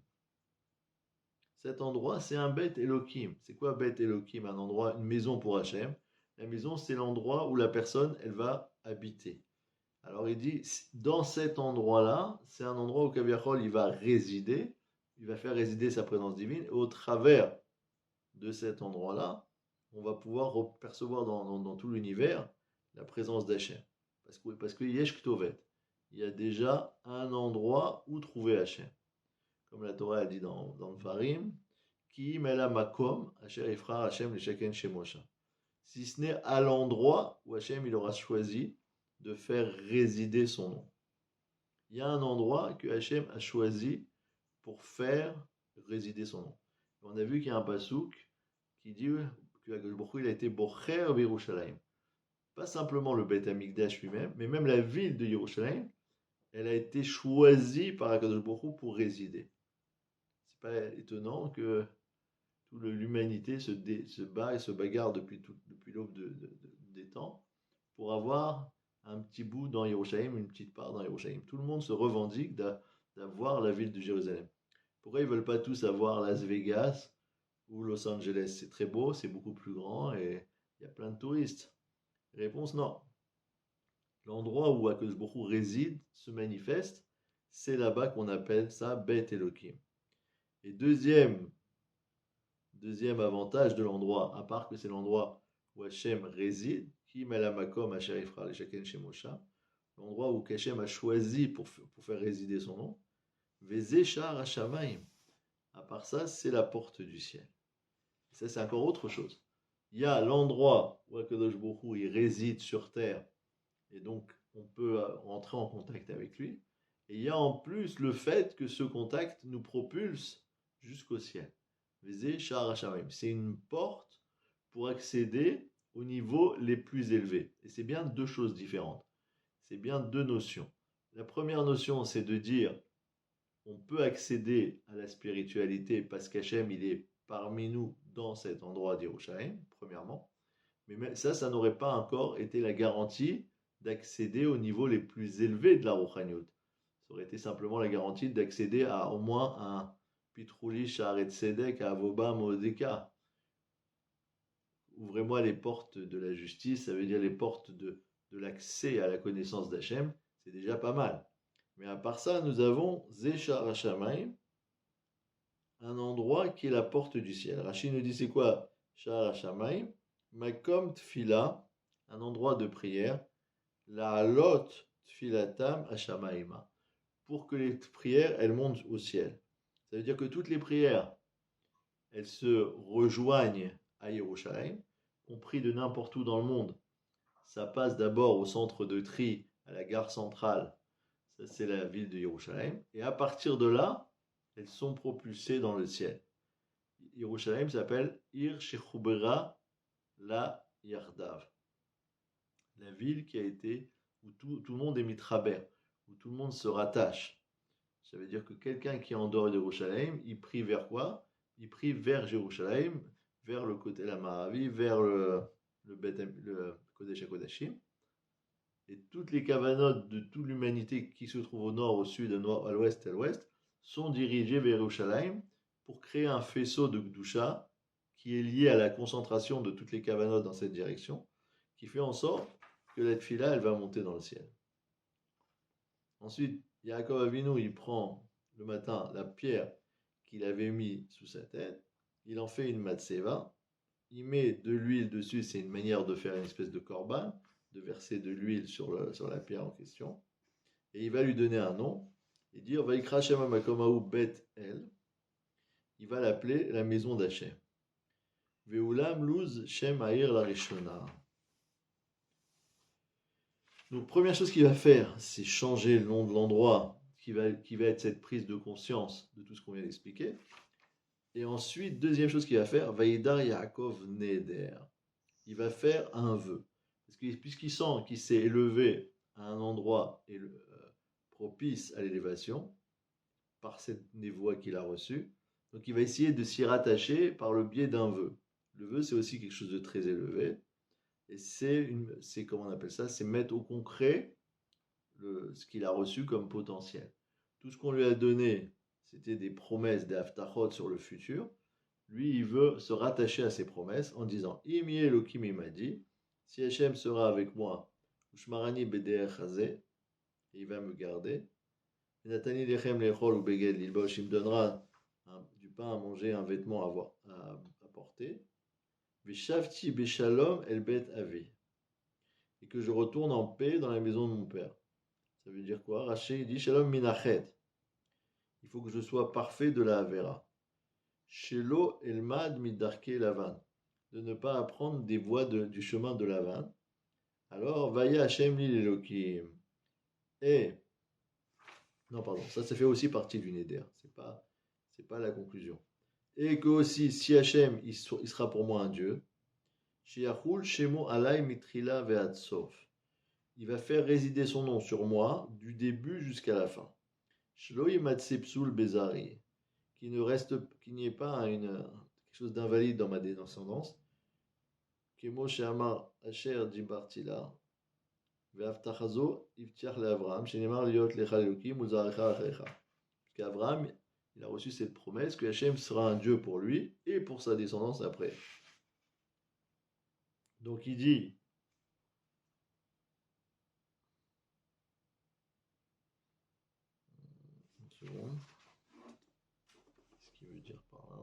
Cet endroit, c'est un Bet Elokim. C'est quoi Bet Elokim? Un endroit, une maison pour Hachem. La maison, c'est l'endroit où la personne, elle va habiter. Alors, il dit, dans cet endroit-là, c'est un endroit où Kaviachol, il va résider. Il va faire résider sa présence divine. Et au travers de cet endroit-là, on va pouvoir percevoir dans tout l'univers la présence d'Hachem. Parce que Yesh Ktovet, il y a déjà un endroit où trouver Hachem. Comme la Torah a dit dans le Farim, Ki mela makom, Asher Ifra Hachem le Shaken Shemosha. Si ce n'est à l'endroit où Hachem il aura choisi de faire résider son nom. Il y a un endroit que Hachem a choisi pour faire résider son nom. On a vu qu'il y a un pasouk qui dit que Akadosh Baruch Hu, il a été Bocher Yerushalayim. Pas simplement le Beth Amikdash lui-même, mais même la ville de Yerushalayim, elle a été choisie par Akadosh Baruch Hu pour résider. C'est pas étonnant que Toute l'humanité se bat et se bagarre depuis l'aube des temps pour avoir un petit bout dans Yerushalayim, une petite part dans Yerushalayim. Tout le monde se revendique d'avoir la ville de Jérusalem. Pourquoi ils ne veulent pas tous avoir Las Vegas ou Los Angeles? C'est très beau, c'est beaucoup plus grand et il y a plein de touristes. Réponse non. L'endroit où Akadosh Baruch Hu réside, se manifeste, c'est là-bas qu'on appelle ça Bet Elohim. Et deuxième avantage de l'endroit, à part que c'est l'endroit où Hachem réside, qui Melamakom Asher Ifra Leshaken Shemosha, l'endroit où Hachem a choisi pour faire résider son nom, Veze Sha'ar Hashamayim. À part ça, c'est la porte du ciel. Et ça, c'est encore autre chose. Il y a l'endroit où Akadosh Baruch Hu il réside sur terre, et donc on peut rentrer en contact avec lui. Et il y a en plus le fait que ce contact nous propulse jusqu'au ciel. C'est une porte pour accéder aux niveaux les plus élevés. Et c'est bien deux choses différentes. C'est bien deux notions. La première notion, c'est de dire on peut accéder à la spiritualité parce qu'Hachem, il est parmi nous dans cet endroit d'Yerushalayim, premièrement. Mais ça n'aurait pas encore été la garantie d'accéder aux niveaux les plus élevés de la Rouchaniut. Ça aurait été simplement la garantie d'accéder à au moins un Pitrouli, Sha'aret Tzedek, à Avoba, Modeka. Ouvrez-moi les portes de la justice, ça veut dire les portes de l'accès à la connaissance d'Hachem, c'est déjà pas mal. Mais à part ça, nous avons Zeshar Hashamayim, un endroit qui est la porte du ciel. Rachid nous dit c'est quoi Sha'ar Hashamayim? Makom Tfila, un endroit de prière, la Lot Tfilatam Hashamayima, pour que les prières, elles montent au ciel. Ça veut dire que toutes les prières, elles se rejoignent à Yerushalayim. On prie de n'importe où dans le monde. Ça passe d'abord au centre de tri, à la gare centrale. Ça, c'est la ville de Yerushalayim. Et à partir de là, elles sont propulsées dans le ciel. Yerushalayim s'appelle Ir Shechubera la Yardav. La ville qui a été, où tout le monde est mitraber, où tout le monde se rattache. Ça veut dire que quelqu'un qui est en dehors de Yerushalayim, il prie vers quoi? Il prie vers Yerushalayim, vers le côté de la Maravi, vers le Kodesh HaKodashim. Et toutes les kavanotes de toute l'humanité qui se trouve au nord, au sud, à l'ouest et à l'ouest, sont dirigées vers Yerushalayim pour créer un faisceau de Gdusha qui est lié à la concentration de toutes les kavanotes dans cette direction, qui fait en sorte que la tfila, elle va monter dans le ciel. Ensuite, Yaakov Avinu, il prend le matin la pierre qu'il avait mis sous sa tête, il en fait une matseva, il met de l'huile dessus, c'est une manière de faire une espèce de korban, de verser de l'huile sur la pierre en question, et il va lui donner un nom, et dire Vaikra Shem HaMakomahu Bet El, il va l'appeler la maison d'Hachem. Ve'ulam Luz Shem Ha'ir la Rishona. Donc, première chose qu'il va faire, c'est changer le nom de l'endroit qui va être cette prise de conscience de tout ce qu'on vient d'expliquer. Et ensuite, deuxième chose qu'il va faire, Vaïdar Yaakov Neder. Il va faire un vœu. Parce que, puisqu'il sent qu'il s'est élevé à un endroit propice à l'élévation, par cette névoie qu'il a reçue, donc il va essayer de s'y rattacher par le biais d'un vœu. Le vœu, c'est aussi quelque chose de très élevé. Et c'est comment on appelle ça? C'est mettre au concret ce qu'il a reçu comme potentiel. Tout ce qu'on lui a donné, c'était des promesses, des haftachot sur le futur. Lui, il veut se rattacher à ces promesses en disant Imi Elohim, il m'a dit, si Hachem sera avec moi, Ushmarani Beder Chazé, et il va me garder. Natani Lechem Lechol ou Beged Lilbosh, il me donnera du pain à manger, un vêtement à porter. Vishavti Beshalom El Bet Avi. Et que je retourne en paix dans la maison de mon père. Ça veut dire quoi? Raché dit Shalom Minachet. Il faut que je sois parfait de la Avera. Shelo Elmad Midarke Lavan. De ne pas apprendre des voies du chemin de Lavan. Alors, Vaya Hashem Lil Elokim. Non, pardon, ça fait aussi partie du Neder. C'est pas la conclusion. Et que aussi, si Hachem, il sera pour moi un Dieu, Shiachul Shemo Alay Mitrila Ve'atsof. Il va faire résider son nom sur moi du début jusqu'à la fin. Shlo Yimatsepsul Bezari. Qu'il n'y ait pas quelque chose d'invalide dans ma descendance. Kemo she'amar asher dibarti la, ve'avtacha zo ivtiach le'Avraham, shenemar liot lecha Elokim uzarecha achecha. Parce qu'Avraham, il a reçu cette promesse que Hachem sera un Dieu pour lui et pour sa descendance après. Donc il dit, une seconde, qu'est-ce qu'il veut dire par là?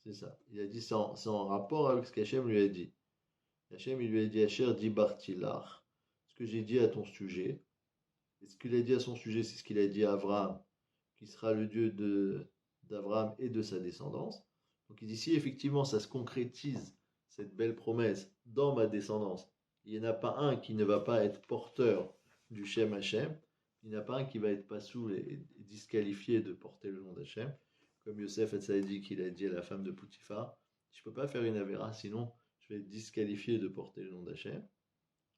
C'est ça. Il a dit, c'est en rapport avec ce qu'Hachem lui a dit. Hachem, il lui a dit, Asher di bartilach, ce que j'ai dit à ton sujet. Et ce qu'il a dit à son sujet, c'est ce qu'il a dit à Abraham, qui sera le Dieu d'Abraham et de sa descendance. Donc il dit, si effectivement ça se concrétise, cette belle promesse, dans ma descendance, il n'y en a pas un qui ne va pas être porteur du Shem Hachem, il n'y en a pas un qui va être passoul et disqualifié de porter le nom d'Hachem, comme Yosef Hatzadik qu'il a dit à la femme de Poutifar, je ne peux pas faire une avéra, sinon je vais être disqualifié de porter le nom d'Hachem.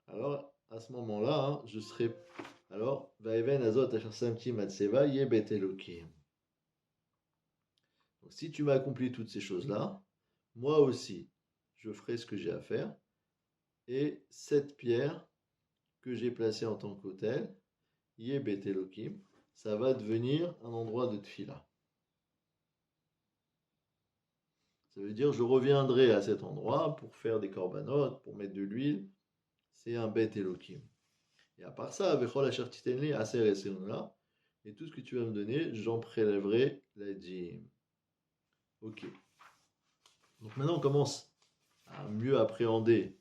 Alors, à ce moment-là, hein, je serai. Alors, Vaeven Azot Asher Matseva Yebet Elokim. Donc, si tu m'as accompli toutes ces choses-là, moi aussi, je ferai ce que j'ai à faire. Et cette pierre que j'ai placée en tant qu'autel, Yebet Elokim, ça va devenir un endroit de tfila. Ça veut dire je reviendrai à cet endroit pour faire des corbanotes, pour mettre de l'huile. C'est un Bet Elokim. Et à part ça, avec la Titenli, Aser et Seoula, et tout ce que tu vas me donner, j'en prélèverai la dîme. Ok. Donc maintenant, on commence à mieux appréhender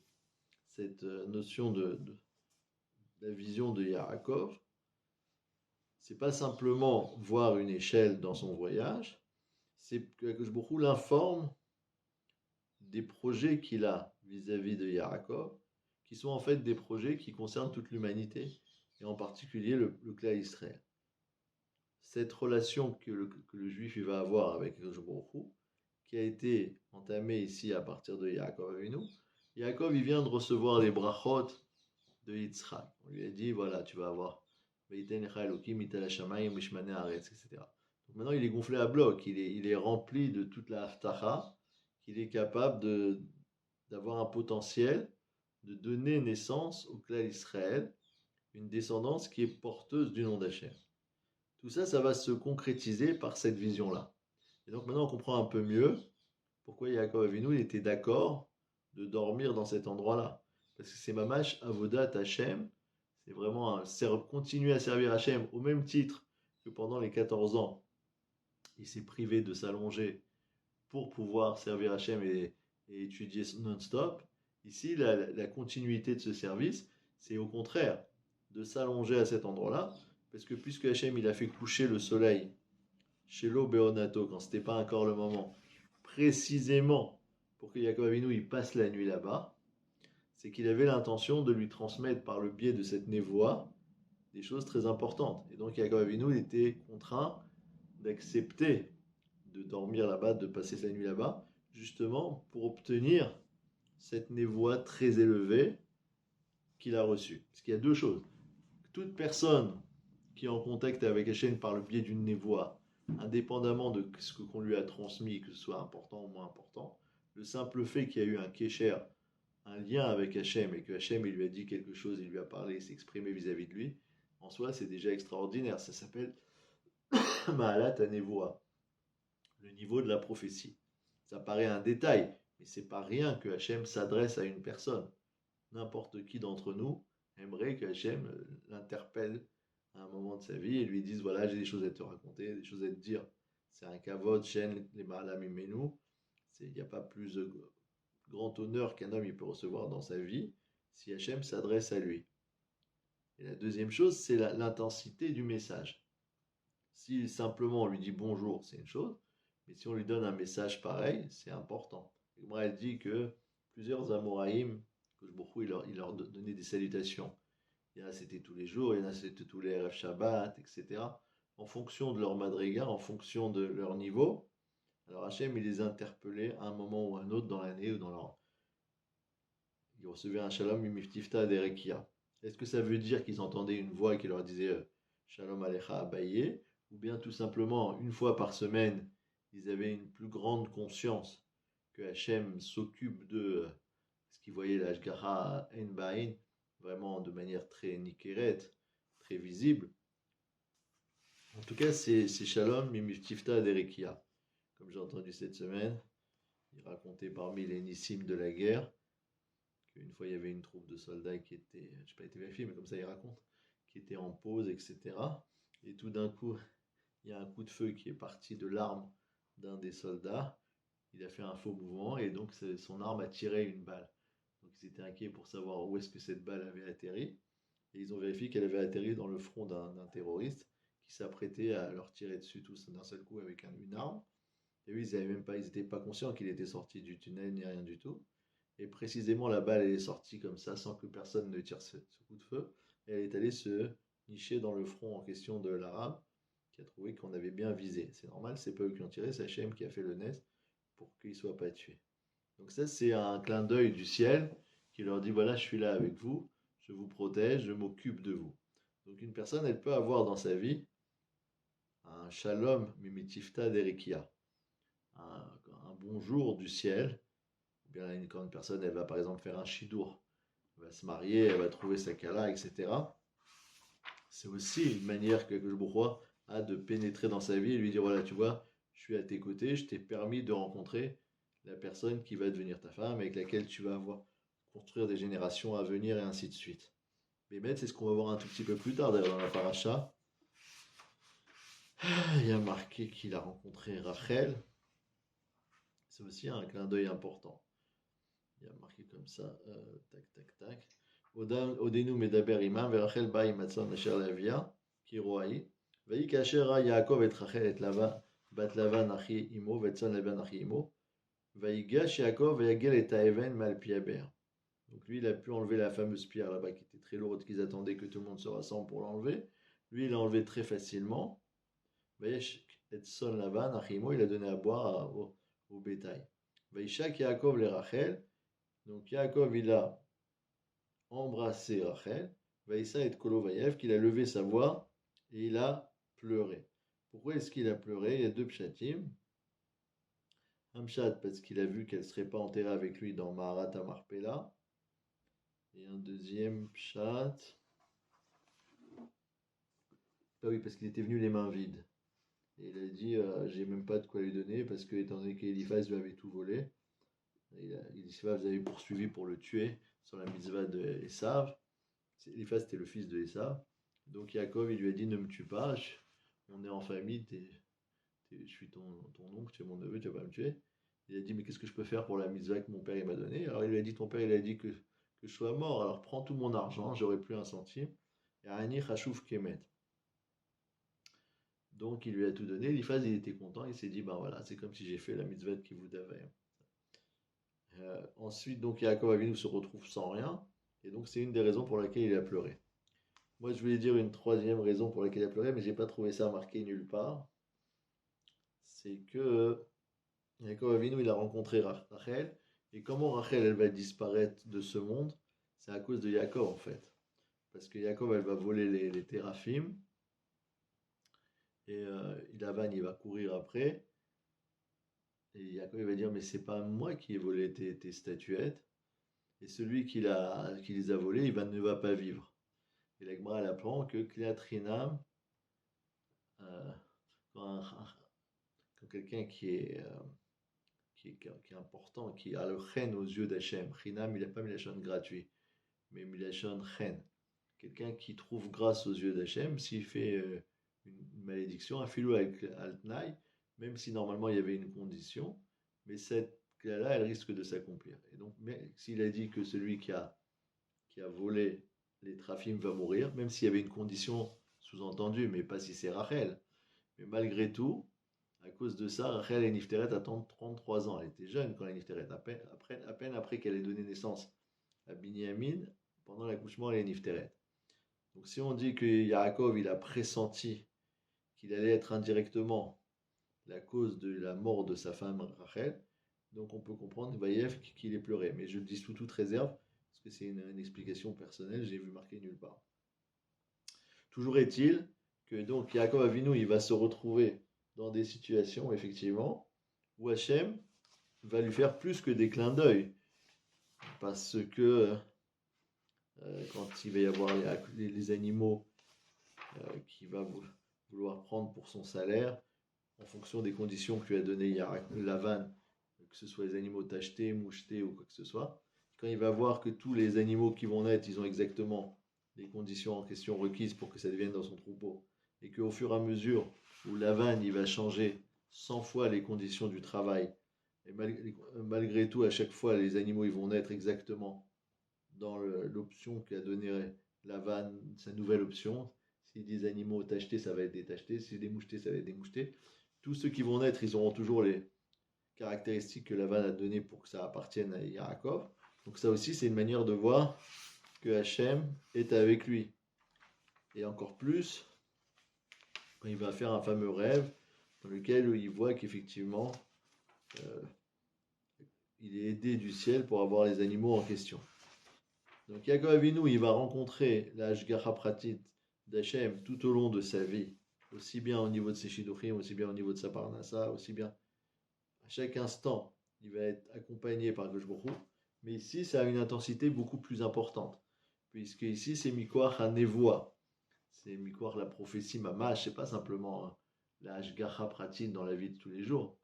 cette notion de la vision de Yaakov. C'est pas simplement voir une échelle dans son voyage, c'est que Akadosh Baruch Hu l'informe des projets qu'il a vis-à-vis de Yaakov, qui sont en fait des projets qui concernent toute l'humanité, et en particulier le clan Israël. Cette relation que le juif va avoir avec Akadosh Baruch Hu, qui a été entamée ici à partir de Yaakov Avinu. Yaakov, il vient de recevoir les brachot de Yitzhak. On lui a dit, voilà, tu vas avoir etc. Donc maintenant, il est gonflé à bloc, il est rempli de toute la haftacha, qu'il est capable d'avoir un potentiel de donner naissance au clan Israël, une descendance qui est porteuse du nom d'Hachem. Tout ça, ça va se concrétiser par cette vision-là. Et donc maintenant, on comprend un peu mieux pourquoi Yaakov Avinu était d'accord de dormir dans cet endroit-là. Parce que c'est Mamash Avodat Hachem, c'est vraiment continuer à servir Hachem au même titre que pendant les 14 ans. Il s'est privé de s'allonger pour pouvoir servir Hachem et étudier non-stop. Ici, la continuité de ce service, c'est au contraire de s'allonger à cet endroit-là, parce que puisque Hachem il a fait coucher le soleil chez Beonato, quand ce n'était pas encore le moment, précisément pour que Yaakov Avinu il passe la nuit là-bas, c'est qu'il avait l'intention de lui transmettre par le biais de cette névoie des choses très importantes. Et donc Yaakov Avinu il était contraint d'accepter de dormir là-bas, de passer sa nuit là-bas, justement pour obtenir cette névoie très élevée qu'il a reçue. Parce qu'il y a deux choses. Toute personne qui est en contact avec Hachem par le biais d'une névoie, indépendamment de ce qu'on lui a transmis, que ce soit important ou moins important, le simple fait qu'il y a eu un kécher, un lien avec Hachem, et que Hachem il lui a dit quelque chose, il lui a parlé, il s'est exprimé vis-à-vis de lui, en soi c'est déjà extraordinaire. Ça s'appelle Ma'alat HaNevoa, le niveau de la prophétie. Ça paraît un détail, mais c'est pas rien que Hachem s'adresse à une personne. N'importe qui d'entre nous aimerait que Hachem l'interpelle à un moment de sa vie et lui dise voilà, j'ai des choses à te raconter, des choses à te dire. C'est un kavod, shen, les ma'alam imenu. Il n'y a pas plus grand honneur qu'un homme il peut recevoir dans sa vie si Hachem s'adresse à lui. Et la deuxième chose, c'est l'intensité du message. Si simplement on lui dit bonjour, c'est une chose, mais si on lui donne un message pareil, c'est important. Et moi, elle dit que plusieurs Amoraïm, que beaucoup il leur donnait des salutations. Il y en a c'était tous les jours, il y en a c'était tous les Erev Shabbat, etc. En fonction de leur madriga, en fonction de leur niveau, Alors Hachem, il les interpellait à un moment ou à un autre dans l'année ou dans leur... Ils recevaient un shalom mimiftifta derekia. Est-ce que ça veut dire qu'ils entendaient une voix qui leur disait Shalom alecha abaye, ou bien tout simplement, une fois par semaine, ils avaient une plus grande conscience que Hachem s'occupe de ce qu'ils voyaient l'Ashgaha ein ba'in, vraiment de manière très nikeret, très visible. En tout cas, c'est Shalom mimiftifta derekia. Comme j'ai entendu cette semaine, il racontait parmi les nissim de la guerre qu'une fois il y avait une troupe de soldats qui était, je n'ai pas été vérifié, mais comme ça il raconte, qui était en pause, etc. Et tout d'un coup, il y a un coup de feu qui est parti de l'arme d'un des soldats. Il a fait un faux mouvement et donc son arme a tiré une balle. Donc ils étaient inquiets pour savoir où est-ce que cette balle avait atterri. Et ils ont vérifié qu'elle avait atterri dans le front d'un terroriste qui s'apprêtait à leur tirer dessus tous d'un seul coup avec une arme. Et eux, ils n'étaient pas conscients qu'il était sorti du tunnel ni rien du tout. Et précisément, la balle, elle est sortie comme ça, sans que personne ne tire ce coup de feu. Et elle est allée se nicher dans le front en question de l'arabe, qui a trouvé qu'on avait bien visé. C'est normal, c'est pas eux qui ont tiré, c'est Hachem qui a fait le nest pour qu'ils ne soient pas tués. Donc ça, c'est un clin d'œil du ciel qui leur dit, voilà, je suis là avec vous, je vous protège, je m'occupe de vous. Donc une personne, elle peut avoir dans sa vie un shalom mimitifta derikia, un bonjour du ciel. Ou bien quand une personne, elle va par exemple faire un shidour, elle va se marier, elle va trouver sa kala, etc. C'est aussi une manière que le Bourrois a de pénétrer dans sa vie et lui dire, voilà, tu vois, je suis à tes côtés, je t'ai permis de rencontrer la personne qui va devenir ta femme, avec laquelle tu vas avoir construire des générations à venir et ainsi de suite. Mais c'est ce qu'on va voir un tout petit peu plus tard, d'ailleurs, dans la paracha. Il y a marqué qu'il a rencontré Rachel. C'est aussi un clin d'œil important. Il y a marqué comme ça, tac, tac, tac. Odenu medaber imam, verachel ba imatzon asher lavia, ki roaï. Vaï kasher ra Yaakov et Rachel et Lava, bat Lavan achi imo, vetzon Lavan achi imo. Vaï gash Yaakov et Yagel et Taeven mal piaber. Donc lui, il a pu enlever la fameuse pierre là-bas qui était très lourde, qu'ils attendaient que tout le monde se rassemble pour l'enlever. Lui, il l'a enlevé très facilement. Vaïch et son Lavan achi imo, il a donné à boire au bétail. Vaïchak Yaakov le Rachel. Donc Yaakov, il a embrassé Rachel, Vaïssa et Kolovayev, qu'il a levé sa voix et il a pleuré. Pourquoi est-ce qu'il a pleuré? Il y a deux pshatim. Un pshat parce qu'il a vu qu'elle ne serait pas enterrée avec lui dans Maharat Marpella. Et un deuxième pshat. Ah oui, parce qu'il était venu les mains vides. Et il a dit, j'ai même pas de quoi lui donner parce que, étant donné qu'Eliphaz lui avait tout volé, Eliphaz vous avez poursuivi pour le tuer sur la mitzvah de Esav. Eliphaz c'était le fils de Esav. Donc Yaakov, il lui a dit, ne me tue pas, on est en famille, je suis ton oncle, tu es mon neveu, tu vas pas me tuer. Il a dit, mais qu'est-ce que je peux faire pour la mitzvah que mon père il m'a donnée? Alors il lui a dit, ton père il a dit que je sois mort, alors prends tout mon argent, j'aurai plus un centime. Et Ani Chachouf Kemet. Donc il lui a tout donné. Eliphaz il était content, il s'est dit, ben voilà, c'est comme si j'ai fait la mitzvah qui vous avait. Ensuite, donc Yaakov Avinu se retrouve sans rien, et donc c'est une des raisons pour laquelle il a pleuré. Moi, je voulais dire une troisième raison pour laquelle il a pleuré, mais j'ai pas trouvé ça marqué nulle part. C'est que Yaakov Avinu, il a rencontré Rachel, et comment Rachel, elle va disparaître de ce monde? C'est à cause de Yaakov, en fait. Parce que Yaakov, elle va voler les téraphim, et Lavan, il va courir après, et Yaakov, il va dire, mais c'est pas moi qui ai volé tes statuettes, et celui qui les a volées, ne va pas vivre. Et la Gemara, elle apprend que Kliatrinam, euh, quand, quand quelqu'un qui est important, qui a le chen aux yeux d'Hachem. Chinam, il n'a pas milachon gratuit, mais milachon chen. Quelqu'un qui trouve grâce aux yeux d'Hachem, s'il fait une malédiction, un filou avec Altnaï, même si normalement il y avait une condition, mais cette là elle risque de s'accomplir. Et donc, s'il a dit que celui qui a volé les trafim va mourir, même s'il y avait une condition sous-entendue, mais pas si c'est Rachel. Mais malgré tout, à cause de ça, Rachel et Nifteret attendent 33 ans. Elle était jeune quand elle est Nifteret. À peine après qu'elle ait donné naissance à Binyamin, pendant l'accouchement, elle est Nifteret. Donc si on dit que Yaakov, il a pressenti qu'il allait être indirectement la cause de la mort de sa femme Rachel. Donc on peut comprendre Vaïev qu'il ait pleuré. Mais je le dis sous toute réserve, parce que c'est une explication personnelle, j'ai vu marqué nulle part. Toujours est-il que donc Yaakov Avinu, il va se retrouver dans des situations, effectivement, où Hachem va lui faire plus que des clins d'œil. Parce que quand il va y avoir les animaux qu'il va vouloir prendre pour son salaire, en fonction des conditions que lui a donné Lavan, que ce soit les animaux tachetés, mouchetés ou quoi que ce soit, quand il va voir que tous les animaux qui vont naître, ils ont exactement les conditions en question requises pour que ça devienne dans son troupeau, et qu'au fur et à mesure où Lavan il va changer 100 fois les conditions du travail, et malgré tout, à chaque fois, les animaux ils vont naître exactement dans l'option qu'a donnée Lavan, sa nouvelle option. Si des animaux tachetés, ça va être des tachetés. Si des mouchetés, ça va être des mouchetés. Tous ceux qui vont naître, ils auront toujours les caractéristiques que Lavan a données pour que ça appartienne à Yaakov. Donc ça aussi, c'est une manière de voir que Hachem est avec lui. Et encore plus, quand il va faire un fameux rêve dans lequel il voit qu'effectivement, euh, il est aidé du ciel pour avoir les animaux en question. Donc Yaakov Avinu, il va rencontrer la Hashgacha Pratit d'Hachem tout au long de sa vie, aussi bien au niveau de ses Shidduchim, aussi bien au niveau de sa Parnassa, aussi bien à chaque instant, il va être accompagné par Akadosh Baruch Hu, mais ici, ça a une intensité beaucoup plus importante, puisque ici, c'est Mikoach HaNevoa, c'est Mikoach la prophétie Mamash, c'est pas simplement la Hashgacha Pratit dans la vie de tous les jours,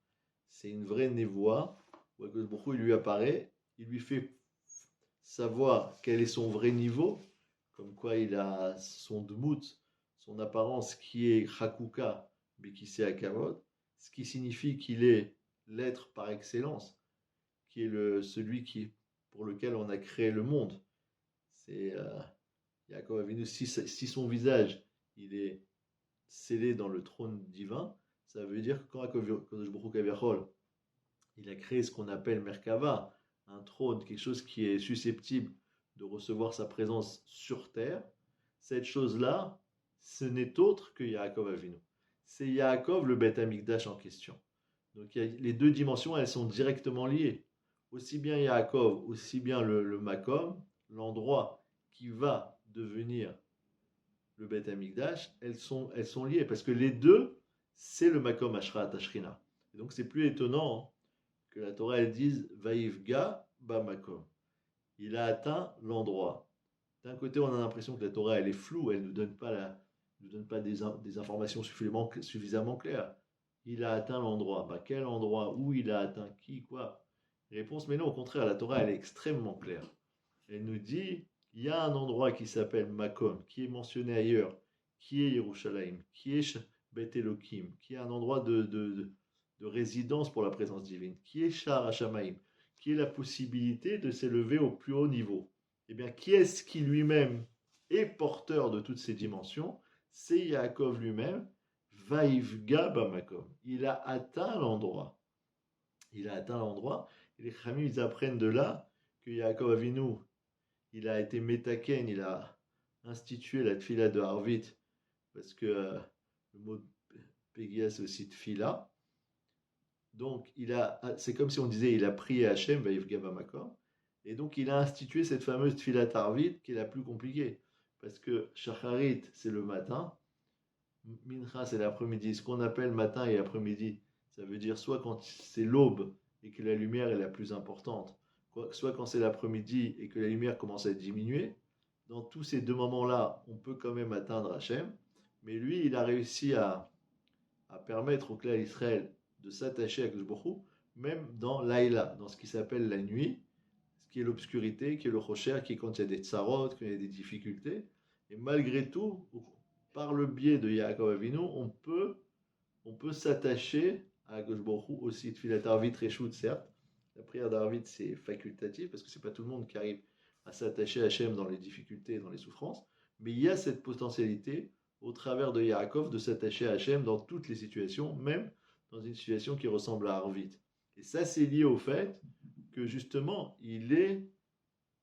c'est une vraie Nevoa, où Akadosh Baruch Hu, il lui apparaît, il lui fait savoir quel est son vrai niveau, comme quoi il a son dmout, son apparence qui est Chakuka, Bikise Akamod, ce qui signifie qu'il est l'être par excellence, qui est celui pour lequel on a créé le monde. C'est Yaakov Avinu, si son visage il est scellé dans le trône divin, ça veut dire que quand Akadosh Baruch Hu il a créé ce qu'on appelle Merkava, un trône, quelque chose qui est susceptible de recevoir sa présence sur terre, cette chose-là, ce n'est autre que Yaakov Avinu. C'est Yaakov le Beth Amikdash en question. Donc les deux dimensions, elles sont directement liées. Aussi bien Yaakov, aussi bien le Makom, l'endroit qui va devenir le Beth Amikdash, elles sont liées parce que les deux, c'est le Makom Ashra Tashrina. Et donc c'est plus étonnant que la Torah elle dise Vaivga Bamakom. Il a atteint l'endroit. D'un côté, on a l'impression que la Torah elle est floue, elle ne nous donne pas des informations suffisamment claires. Il a atteint l'endroit. Bah, quel endroit? Où il a atteint? Qui? Quoi? Réponse, mais non, au contraire, la Torah elle est extrêmement claire. Elle nous dit il y a un endroit qui s'appelle Makom, qui est mentionné ailleurs, qui est Yerushalayim, qui est Bet Elohim, qui est un endroit de résidence pour la présence divine, qui est Shar Hashamaim, qui est la possibilité de s'élever au plus haut niveau. Eh bien, qui est-ce qui lui-même est porteur de toutes ces dimensions? C'est Yaakov lui-même, Vaivga Bamakom. Il a atteint l'endroit. Il a atteint l'endroit. Et les Khamim, ils apprennent de là que Yaakov Avinu, il a été métaken, il a institué la tfila de Harvit, parce que le mot Pégia, c'est aussi tfila. Donc, c'est comme si on disait, il a prié Hachem, Vaivga Bamakom, et donc il a institué cette fameuse tfila Harvit qui est la plus compliquée, parce que Shacharit, c'est le matin, Mincha, c'est l'après-midi. Ce qu'on appelle matin et après-midi, ça veut dire soit quand c'est l'aube et que la lumière est la plus importante, soit quand c'est l'après-midi et que la lumière commence à diminuer. Dans tous ces deux moments-là, on peut quand même atteindre Hachem, mais lui, il a réussi à permettre au clan Israël de s'attacher à Gzbochou, même dans l'Aïla, dans ce qui s'appelle la nuit, ce qui est l'obscurité, qui est le rocher, qui est quand il y a des tsarot, quand il y a des difficultés. Et malgré tout, par le biais de Yaakov Avinu, on peut s'attacher à Akadosh Baruch Hu aussi. Tfilat Arvit Reshut, certes. La prière d'Arvit, c'est facultatif parce que c'est pas tout le monde qui arrive à s'attacher à Hachem dans les difficultés, dans les souffrances. Mais il y a cette potentialité, au travers de Yaakov, de s'attacher à Hachem dans toutes les situations, même dans une situation qui ressemble à Arvit. Et ça, c'est lié au fait que justement, il est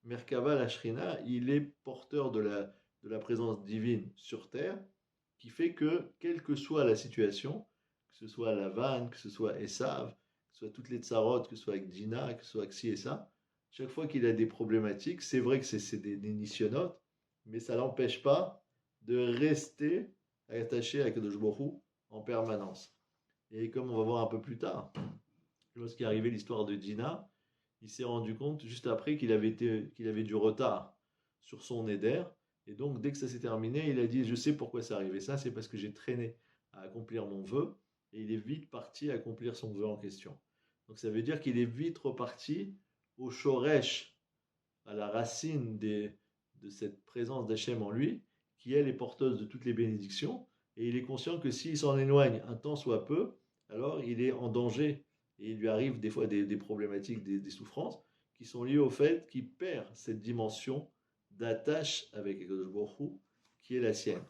Merkava Lashrina, il est porteur de la présence divine sur terre, qui fait que, quelle que soit la situation, que ce soit Lavan, que ce soit Esav, que ce soit toutes les tsarot, que ce soit avec Dina, que ce soit avec ci et ça. Chaque fois qu'il a des problématiques, c'est vrai que c'est des nisyonotes, mais ça l'empêche pas de rester attaché à Kadosh Baruch Hu en permanence. Et comme on va voir un peu plus tard, lorsqu'est arrivée l'histoire de Dina, il s'est rendu compte juste après qu'il avait du retard sur son éder. Et donc, dès que ça s'est terminé, il a dit: je sais pourquoi c'est arrivé ça, c'est parce que j'ai traîné à accomplir mon vœu. Et il est vite parti accomplir son vœu en question. Donc, ça veut dire qu'il est vite reparti au shoresh, à la racine de cette présence d'Hachem en lui, qui elle est porteuse de toutes les bénédictions. Et il est conscient que s'il s'en éloigne un temps soit peu, alors il est en danger et il lui arrive des fois des problématiques, des souffrances qui sont liées au fait qu'il perd cette dimension d'attache avec Akadosh Baruch Hu, qui est la sienne.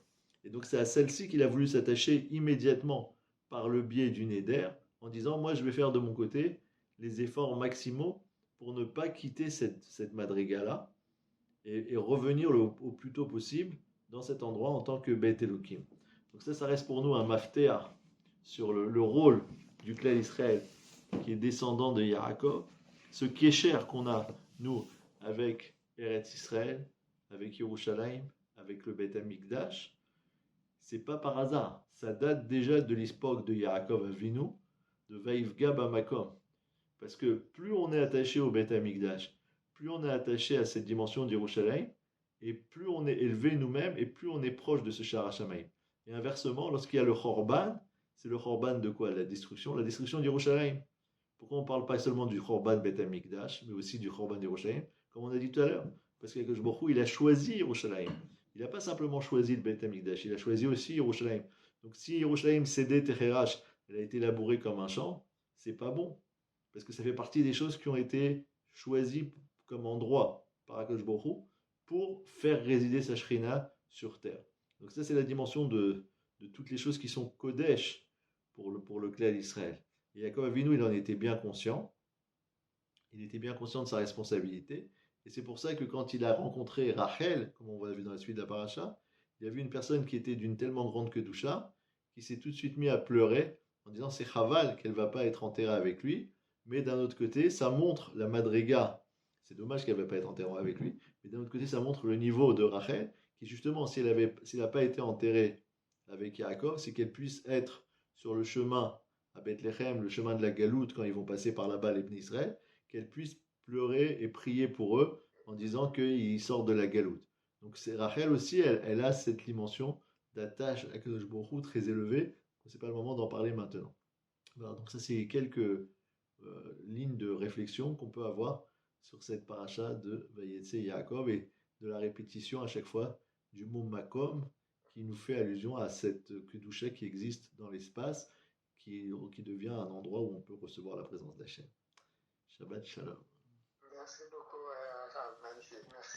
Et donc c'est à celle-ci qu'il a voulu s'attacher immédiatement par le biais d'une éder, en disant: moi je vais faire de mon côté les efforts maximaux pour ne pas quitter cette madriga-là et revenir au plus tôt possible dans cet endroit en tant que Beth Elohim. Donc ça reste pour nous un maftéa sur le rôle du clan Israël qui est descendant de Yaakov, ce kécher qu'on a, nous, avec Eretz Israël, avec Yerushalayim, avec le Beth Amikdash, c'est pas par hasard. Ça date déjà de l'époque de Yaakov Avinu, de Vaivga Bamakom. Parce que plus on est attaché au Beth Amikdash, plus on est attaché à cette dimension d'Yerushalayim, et plus on est élevé nous-mêmes, et plus on est proche de ce Shara Shamayim. Et inversement, lorsqu'il y a le Chorban, c'est le Chorban de quoi? La destruction d'Yerushalayim. Pourquoi on ne parle pas seulement du Chorban Beth Amikdash, mais aussi du Chorban d'Yerushalayim, comme on a dit tout à l'heure? Parce que Baruch Hu, il a choisi Yerushalayim. Il n'a pas simplement choisi le Beth Amikdash, il a choisi aussi Yerushalayim. Donc si Yerushalayim cédait Techerash, elle a été labourée comme un champ, c'est pas bon. Parce que ça fait partie des choses qui ont été choisies comme endroit par Akadosh Baruch Hu pour faire résider sa Shrina sur terre. Donc ça, c'est la dimension de toutes les choses qui sont Kodesh pour le clan d'Israël. Et Yaakov Avinu, il en était bien conscient. Il était bien conscient de sa responsabilité. Et c'est pour ça que quand il a rencontré Rachel, comme on va vu dans la suite de la paracha, il a vu une personne qui était d'une tellement grande kedusha, qui s'est tout de suite mis à pleurer en disant: c'est Chaval qu'elle ne va pas être enterrée avec lui. Mais d'un autre côté, ça montre la madriga. C'est dommage qu'elle ne va pas être enterrée avec lui. Mais d'un autre côté, ça montre le niveau de Rachel, qui justement, si elle n'a pas été enterrée avec Yaakov, c'est qu'elle puisse être sur le chemin à Bethléem, le chemin de la Galoute, quand ils vont passer par là-bas, les Bnei Israël, qu'elle puisse pleurer et prier pour eux en disant qu'ils sortent de la Galoute. Donc Rachel aussi, elle a cette dimension d'attache à Kadosh Baruch Hu très élevée. Ce n'est pas le moment d'en parler maintenant. Voilà, donc ça, c'est quelques lignes de réflexion qu'on peut avoir sur cette paracha de Vayetse Yaakov et de la répétition à chaque fois du mot Makom qui nous fait allusion à cette kedusha qui existe dans l'espace, qui devient un endroit où on peut recevoir la présence d'Hachem. Shabbat Shalom. Merci beaucoup, magnifique. Merci.